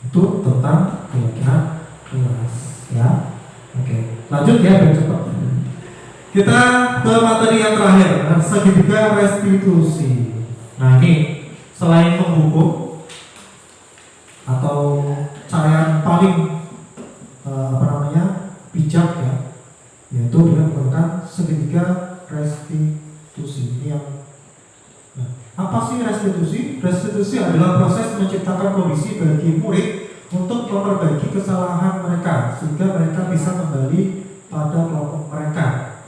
Itu tentang keyakinan kelas, ya. Oke, lanjut ya, biar cepat. Kita ke materi yang terakhir, segitiga restitusi. Nah, ini selain menghukum atau cara yang paling bijak ya, yaitu dengan menggunakan segitiga restitusi. Ini yang apa sih restitusi? Restitusi adalah proses menciptakan kondisi bagi murid untuk memperbaiki kesalahan mereka sehingga mereka bisa kembali pada kelompok mereka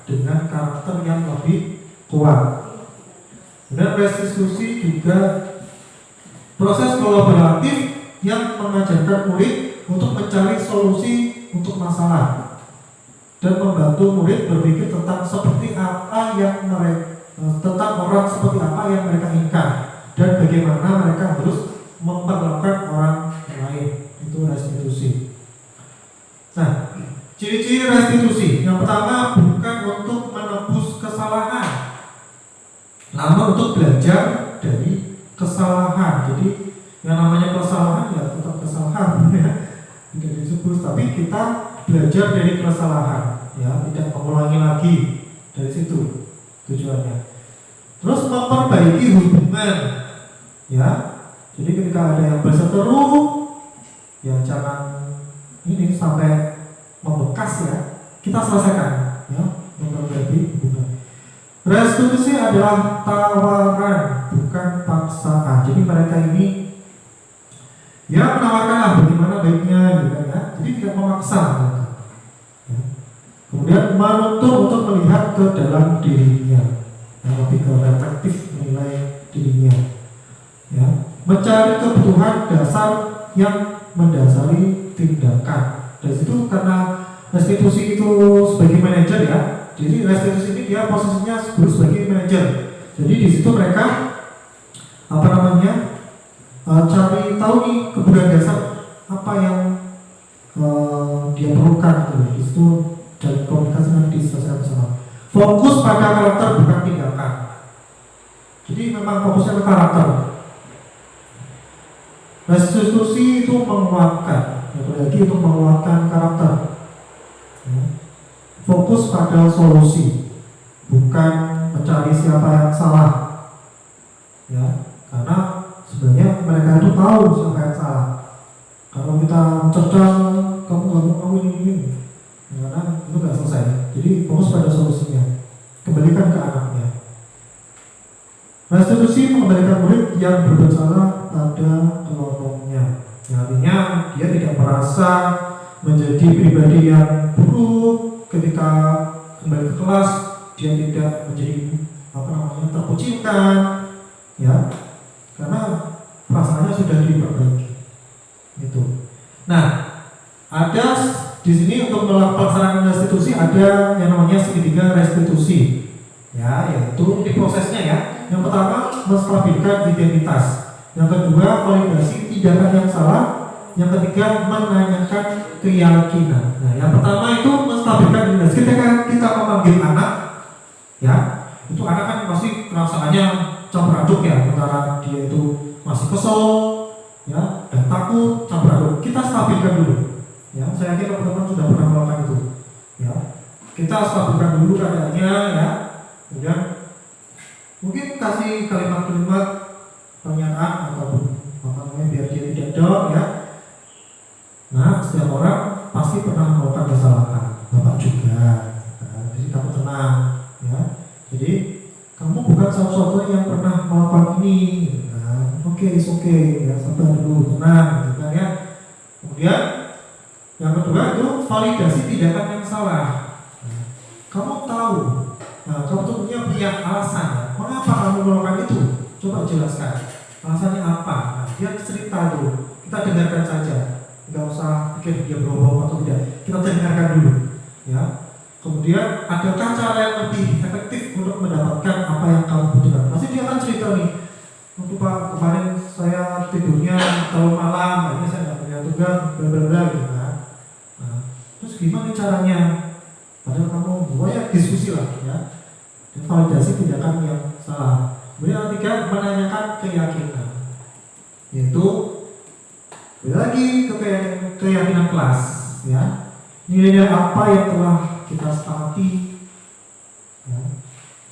dengan karakter yang lebih kuat. Dan restitusi juga proses kolaboratif yang mengajarkan murid untuk mencari solusi untuk masalah dan membantu murid berpikir tentang seperti apa yang mereka tentang orang seperti apa yang mereka inginkan dan bagaimana mereka harus memperlakukan orang lain. Itu restitusi. Nah, ciri-ciri restitusi yang pertama bukan untuk menebus kesalahan, namun untuk belajar dari kesalahan. Jadi yang namanya kesalahan ya tetap kesalahan ya, tidak disebut, tapi kita belajar dari kesalahan ya, tidak mengulangi lagi. Dari situ tujuannya. Terus memperbaiki hubungan ya. Jadi ketika ada yang berseteru ya jangan ini sampai membekas ya, kita selesaikan ya, memperbaiki hubungan. Restitusi adalah tawaran bukan paksaan. Jadi mereka ini ya menawarkan bagaimana baiknya gitu ya. Jadi tidak memaksa mereka. Ya. Kemudian menuntut untuk melihat ke dalam dirinya. Lebih ke reflektif menilai dirinya ya, mencari kebutuhan dasar yang mendasari tindakan. Dari situ karena restitusi itu sebagai manajer ya, jadi restitusi ini dia posisinya sebagai manajer. Jadi di situ mereka cari tahu nih kebutuhan dasar apa yang dia perlukan gitu. Di situ dan komunikasi nanti diselesaikan bersama. Fokus pada karakter bukan tindakan. Jadi memang fokusnya ke karakter. Restitusi itu menguatkan, apalagi untuk menguatkan karakter. Fokus pada solusi, bukan mencari siapa yang salah. Ya, karena sebenarnya mereka itu tahu siapa yang salah. Kalau kita mencerca kamu ini. Karena itu nggak selesai. Jadi fokus pada solusinya, kembalikan ke anaknya. Restitusi mengembalikan murid yang berbuat salah pada kelompoknya. Artinya dia tidak merasa menjadi pribadi yang buruk ketika kembali ke kelas. Dia tidak menjadi terkucilkan, ya, karena perasaannya sudah diperbaiki. Itu. Nah, ada di sini untuk melaksanakan restitusi ada yang namanya segitiga restitusi, ya, yaitu di prosesnya ya. Yang pertama menstabilkan identitas, yang kedua validasi tindakan yang salah, yang ketiga menanyakan keyakinan. Nah, yang pertama itu menstabilkan diri. Ketika kita memanggil anak, ya, itu anak kan pasti perasaannya campur aduk ya, antara dia itu masih kesel, ya, dan takut, campur aduk. Kita stabilkan dulu. Ya, saya yakin teman-teman sudah pernah melakukan itu. Ya, kita stabilkan dulu keadaannya, ya. Kemudian mungkin kasih kalimat-kalimat pernyataan ataupun apa namanya biar dia tidak down, ya. Nah, setiap orang pasti pernah melakukan kesalahan, Bapak juga. Nah, jadi kamu tenang, ya. Jadi kamu bukan satu-satunya yang pernah melakukan ini. Nah, oke, ya, sabar dulu, tenang, gitu kan, ya. Kemudian yang kedua itu validasi tindakan yang salah. Nah, kamu tahu, kamu tuh punya alasan, ya. Mengapa kamu melakukan itu? Coba jelaskan. Alasannya apa? Nah, dia cerita dulu. Kita dengarkan saja. Nggak usah pikir dia berbohong atau tidak. Kita dengarkan dulu, ya. Kemudian adakah cara yang lebih efektif untuk mendapatkan apa yang kamu butuhkan? Pasti dia akan cerita nih. Untuk Pak, kemarin saya tidurnya terlalu malam, akhirnya saya nggak punya tugas, bla gitu kan. Nah, terus gimana caranya? Padahal kamu banyak diskusi lah, ya. Dan validasi tindakan yang salah. Kemudian yang ketiga menanyakan keyakinan, yaitu lagi keyakinan kelas, ya. Nilai apa yang telah kita sepakati, ya.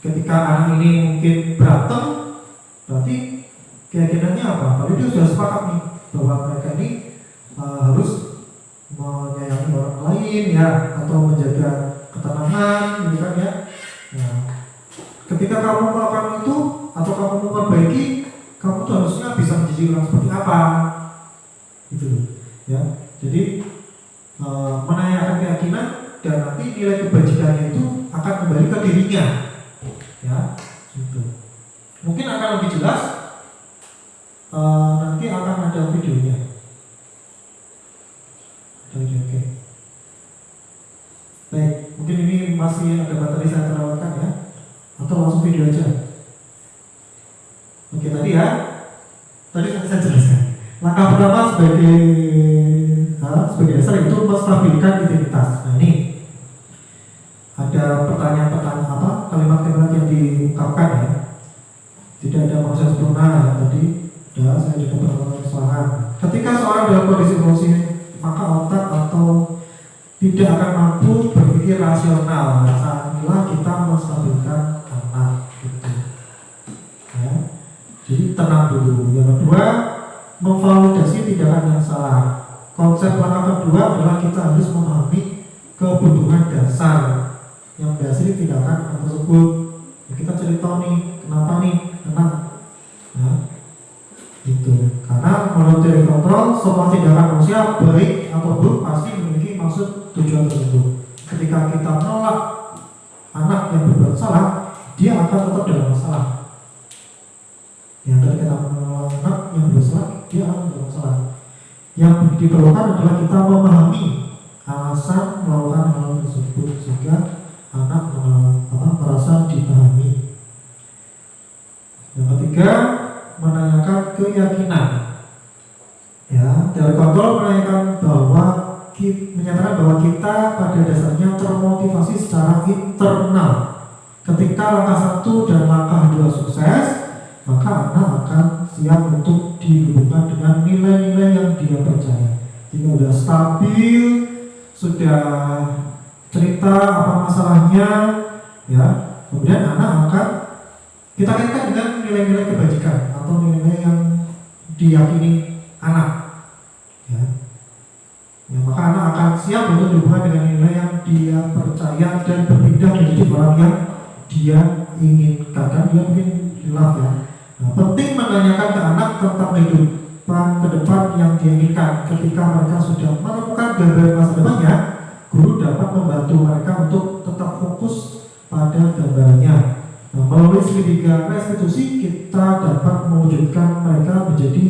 Ketika anak ini mungkin berantem, berarti keyakinannya apa? Berarti dia sudah sepakat nih bahwa mereka ini harus menyayangi orang lain, ya, atau menjaga ketenangan, gitu kan, ya. Nah, ketika kamu melakukan itu atau kamu memperbaiki, kamu tuh harusnya bisa menjadi orang seperti apa, gitu, ya. Jadi menanyakan keyakinan dan nanti nilai kebajikannya itu akan kembali ke dirinya, ya, gitu. Mungkin akan lebih jelas nanti akan ada videonya. Oke. Baik, mungkin ini masih ada materi saya terlewatkan, ya, atau langsung video aja. Oke, tadi saya jelaskan. Langkah pertama sebagai dasar itu menstabilkan identitas. Nah, ini ada pertanyaan kalimat-kalimat yang diungkapkan, ya. Tidak ada manusia sempurna, ya. Tadi ya saya juga pernah melakukan kesalahan. Ketika seorang dalam kondisi emosi, maka otak atau tidak akan mampu berpikir rasional. Nah, saat inilah kita menstabilkan anak, gitu, ya. Jadi tenang dulu. Yang kedua, memvalidasi tindakan yang salah. Konsep langkah kedua adalah kita harus memahami kebutuhan dasar yang mendasari tindakan tersebut. Ya, kita cerita nih, kenapa nih, tenang, ya, gitu. Karena menurut teori kontrol, semua tindakan manusia baik atau buruk pasti memiliki maksud tujuan tertentu. Ketika kita menolak anak yang berbuat salah, dia akan tetap dalam masalah. Yang dari kita menolak anak yang berbuat salah, dia akan dalam masalah. Yang diperlukan adalah kita memahami alasan melakukan hal tersebut sehingga anak merasa dipahami. Yang ketiga, menanyakan keyakinan. Ya, dari kontrol menyatakan bahwa kita pada dasarnya termotivasi secara internal. Ketika langkah 1 dan langkah 2 sukses, maka anak akan siap untuk dihubungkan dengan nilai-nilai yang dia percaya. Jika sudah stabil, sudah cerita apa masalahnya, ya, kemudian anak akan kita kaitkan dengan nilai-nilai kebajikan atau nilai-nilai yang diyakini anak, ya. Ya, maka anak akan siap untuk dihubungkan dengan nilai yang dia percaya dan berpindah menjadi orang yang dia inginkan. Dan dia mungkin hilaf, ya. Nah, penting menanyakan ke anak tentang kehidupan ke depan yang dia inginkan. Ketika mereka sudah menemukan gambaran masa depannya, guru dapat membantu mereka untuk tetap fokus pada gambarannya. Nah, melalui segitiga restitusi kita dapat mewujudkan mereka menjadi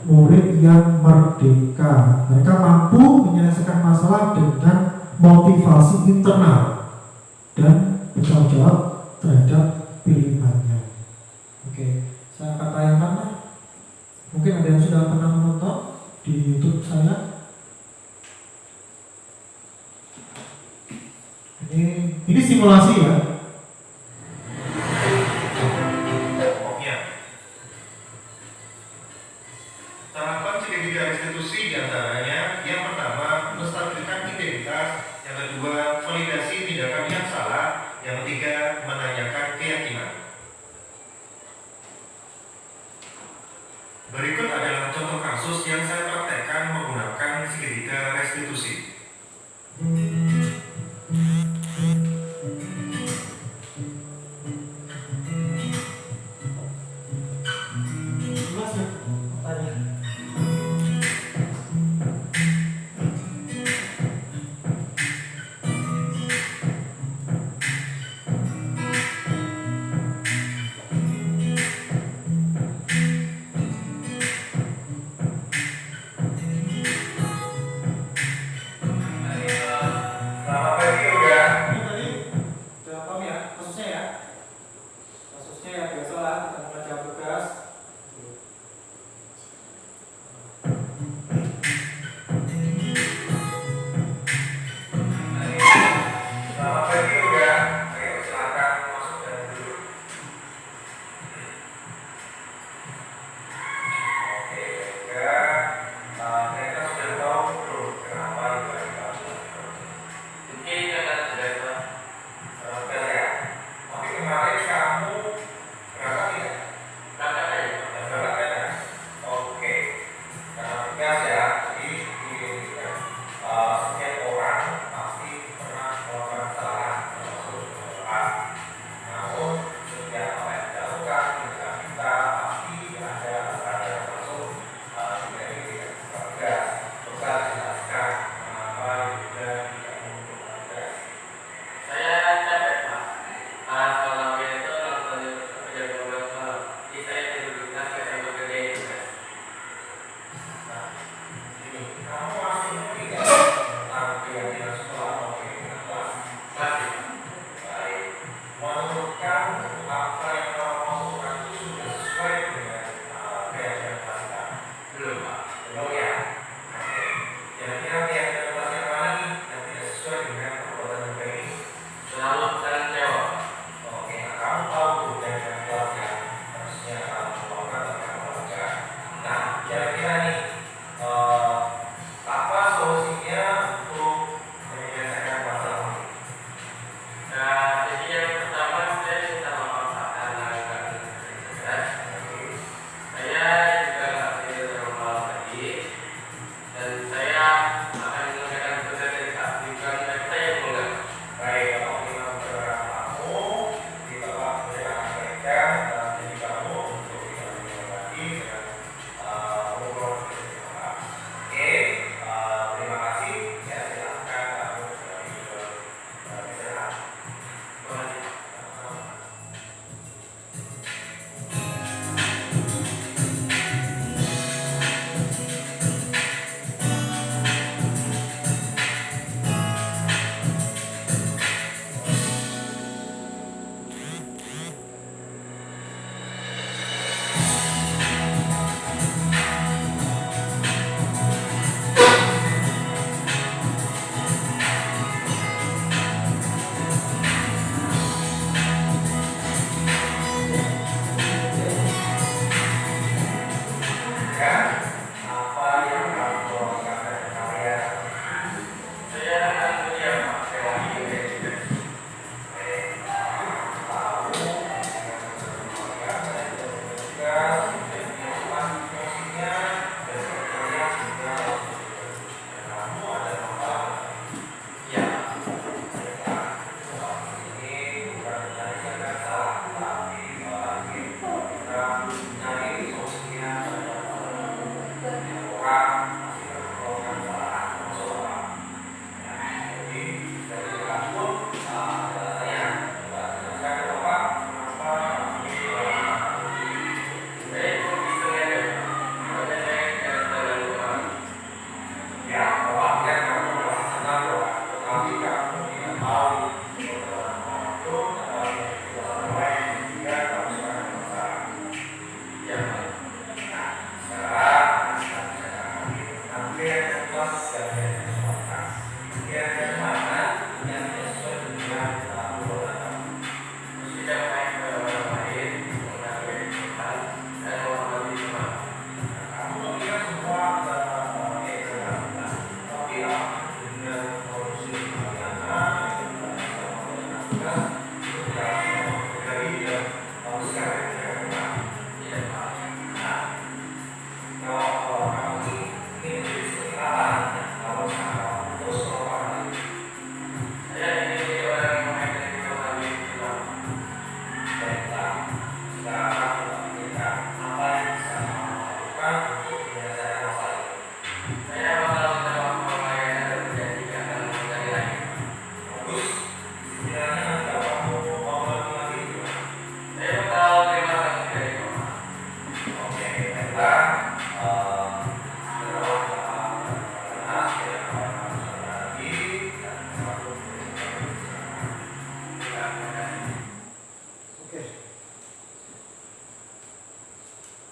murid yang merdeka. Mereka mampu menyelesaikan masalah dengan motivasi internal dan bertanggung jawab terhadap pilihannya. Oke, saya akan tayangkan. Mungkin ada yang sudah pernah menonton di di YouTube saya. Ini simulasi ya. Pokoknya tahapan segitiga restitusi diantaranya yang pertama menstabilkan identitas, yang kedua validasi tindakan yang salah, yang ketiga menanyakan keyakinan. Berikut adalah contoh kasus yang saya praktekkan menggunakan segitiga restitusi. Jelas ya pertanyaan.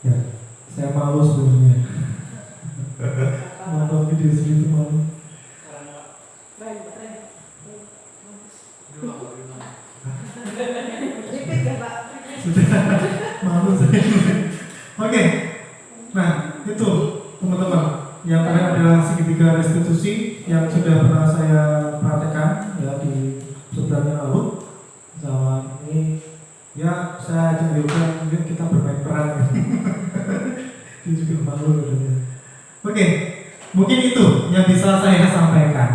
Ya, saya malu sebenarnya. Nonton video sendiri itu malu. Sudah malu saya. Oke, nah itu teman-teman yang tadi adalah segitiga restitusi yang sudah pernah saya praktekkan ya di sebenarnya lalu sama ini ya saya cenderungkan mungkin kita bermain peran. Ini juga malu sebenarnya. Oke, mungkin itu yang bisa saya sampaikan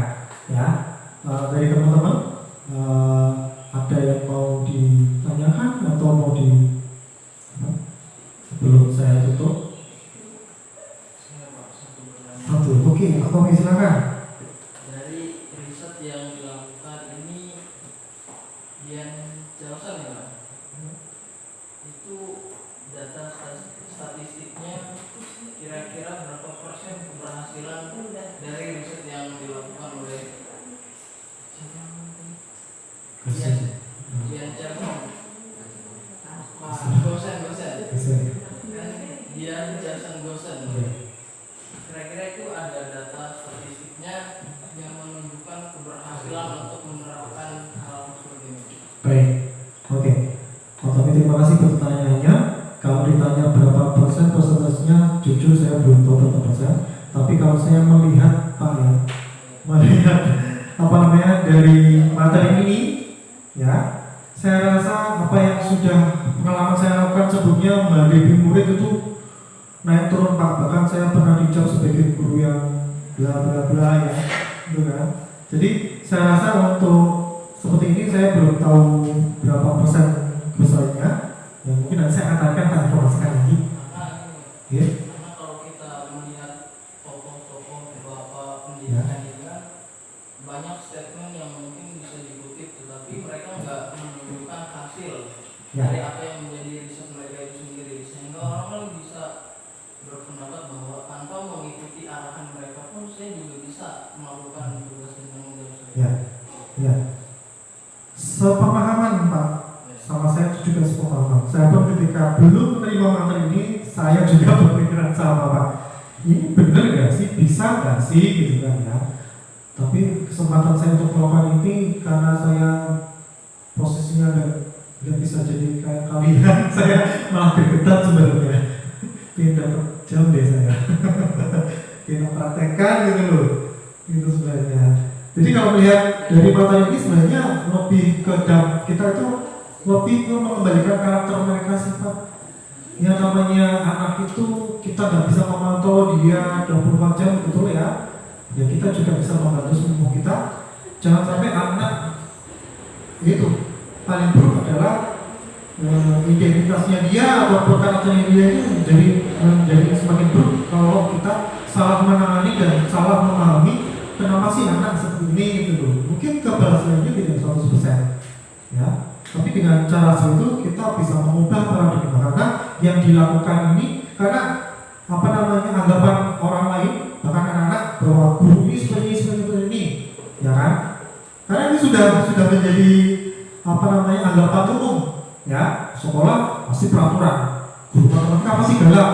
ya dari teman-teman. Ada yang mau ditanyakan atau mau di sebelum saya tutup? Satu, oke, silakan. Dari riset yang dilakukan ini Dian Johnson ya Pak? Itu data statistiknya kira-kira berapa persen keberhasilan dari riset yang dilakukan oleh Dian Johnson Dian Johnson kira-kira itu ada data statistiknya yang menunjukkan keberhasilan untuk menerapkan hal seperti ini. Baik, oke. Tapi terima kasih pertanyaannya. Kalau ditanya berapa persen persentasenya, jujur saya belum tahu berapa persen. Tapi kalau saya melihat Pak ya, melihat dari materi ini, ya, saya rasa apa yang sudah pengalaman saya lakukan sebelumnya menghadapi murid itu naik turun Pak. Bahkan saya pernah dicap sebagai guru yang bla bla bla ya, gitu kan. Jadi saya rasa untuk seperti ini saya belum tahu berapa persen besarnya. Ya mungkin nanti saya akan informasikan lagi. Karena kalau kita melihat tokoh-tokoh beberapa pendidikan ini kan banyak statement yang mungkin bisa dikutip, tetapi mereka nggak menunjukkan hasil dari apa yang menjadi riset mereka itu sendiri, sehingga orang bisa berpendapat bahwa tanpa mengikuti arahan mereka pun saya juga bisa melakukan tugas dan tanggung jawab saya. Ya. Sepemahaman Pak, sama saya juga sepemahaman. Saya pun ketika belum menerima materi ini, saya juga berpikiran sama Pak. Ini benar nggak sih, bisa nggak sih, gitu kan ya. Tapi kesempatan saya untuk melakukan ini karena saya posisinya nggak bisa jadi kayak kalian, saya malah bergetar sebenarnya. Pengen dapat jam deh saya. Kita praktekkan gitu loh, itu sebenarnya. Jadi kalau melihat dari materi ini sebenarnya lebih ke kita itu lebih ke mengembalikan karakter mereka sih Pak. Yang namanya anak itu kita nggak bisa memantau dia 24 jam betul ya. Ya kita juga bisa membantu semua kita. Jangan sampai anak itu paling buruk adalah identitasnya dia atau karakternya dia itu menjadi semakin buruk kalau kita salah menangani dan salah memahami kenapa sih anak seperti ini gitu loh. Mungkin keberhasilannya tidak 100% ya. Tapi dengan cara itu kita bisa mengubah paradigma karena yang dilakukan ini karena anggapan orang lain bahkan anak-anak bahwa guru ini seperti ini ya kan, karena ini sudah menjadi anggapan umum ya. Sekolah pasti peraturan, guru matematika pasti galak.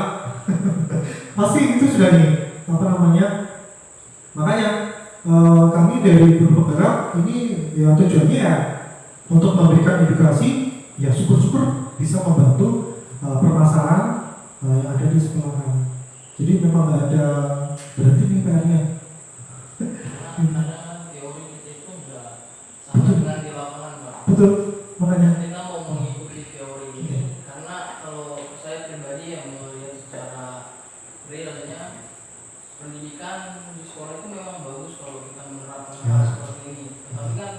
Pasti itu sudah makanya kami dari guru penggerak ini ya tujuannya ya untuk memberikan edukasi, ya syukur-syukur bisa membantu permasalahan yang ada di sekolahan. Jadi memang nggak ada berhenti nih PR-nya. Karena teori itu sudah sama dengan di lapangan Pak. Betul, makanya. Kita mau mengikuti teori ini, karena kalau saya pribadi yang melihat secara realnya pendidikan di sekolah itu memang bagus kalau kita menerapkan hal seperti ini. Tapi kan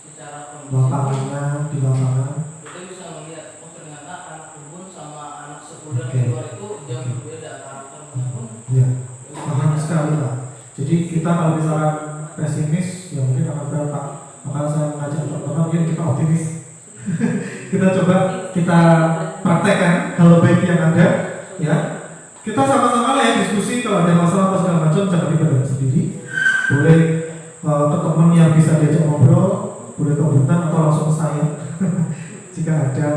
secara kondisi di lapangan kita bisa melihat ternyata anak kebun sama anak sekolah di luar itu jauh berbeda karakternya pun. Ya, paham sekali Pak. Jadi kita kalau misalkan pesimis, ya mungkin akan berat Pak. Maka saya mengajak teman-teman, yuk kita optimis. Kita coba kita praktekkan kalau baik yang ada, ya. Kita sama-sama lah ya diskusi, kalau ada masalah apa segala macam jangan dipendam sendiri. Boleh ke teman yang bisa diajak ngobrol, boleh ke Buntan atau langsung ke saya jika ada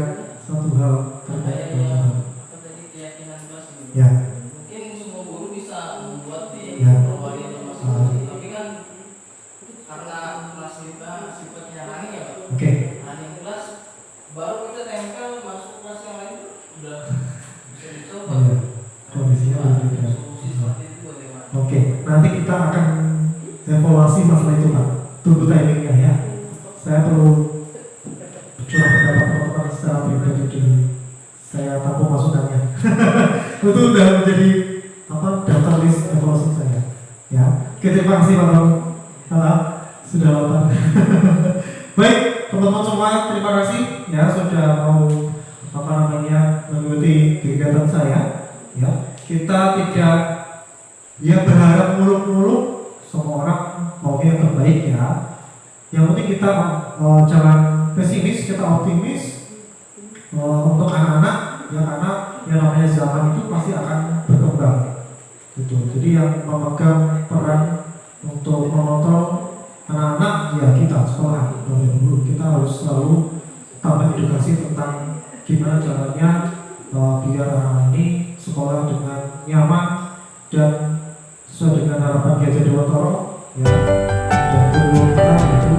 satu hal terkait dengan keyakinan Ya. Mungkin semua guru bisa membuat di Ya. providernya masing-masing, tapi kan karena kelas kita sifatnya running ya Pak. Oke. Running kelas baru kita tempel masuk kelas yang lain udah bisa dicoba. Iya. Kondisinya berbeda. Solusi seperti itu bagaimana? Oke, nanti kita akan evaluasi masalah itu Pak. Tunggu timingnya ya. Saya perlu curah pendapat teman-teman secara pribadi dulu. Saya tampung masukannya. Itu udah menjadi daftar list evaluasi saya. Ya. Oke, terima kasih Pak Tom. Sudah lapar. Baik, teman-teman semua, terima kasih ya sudah mau mengikuti kegiatan saya. Ya, kita tidak berharap muluk-muluk, semua orang maunya yang terbaik ya. Yang penting kita jangan pesimis, kita optimis untuk anak-anak ya, karena yang namanya zaman itu pasti akan berkembang gitu. Jadi yang memegang peran untuk mengontrol anak-anak ya kita sekolah dulu. Kita harus selalu tambah edukasi tentang gimana caranya biar anak ini sekolah dengan nyaman dan sesuai dengan harapan Ki Hajar Dewantara ya, dan guru kita itu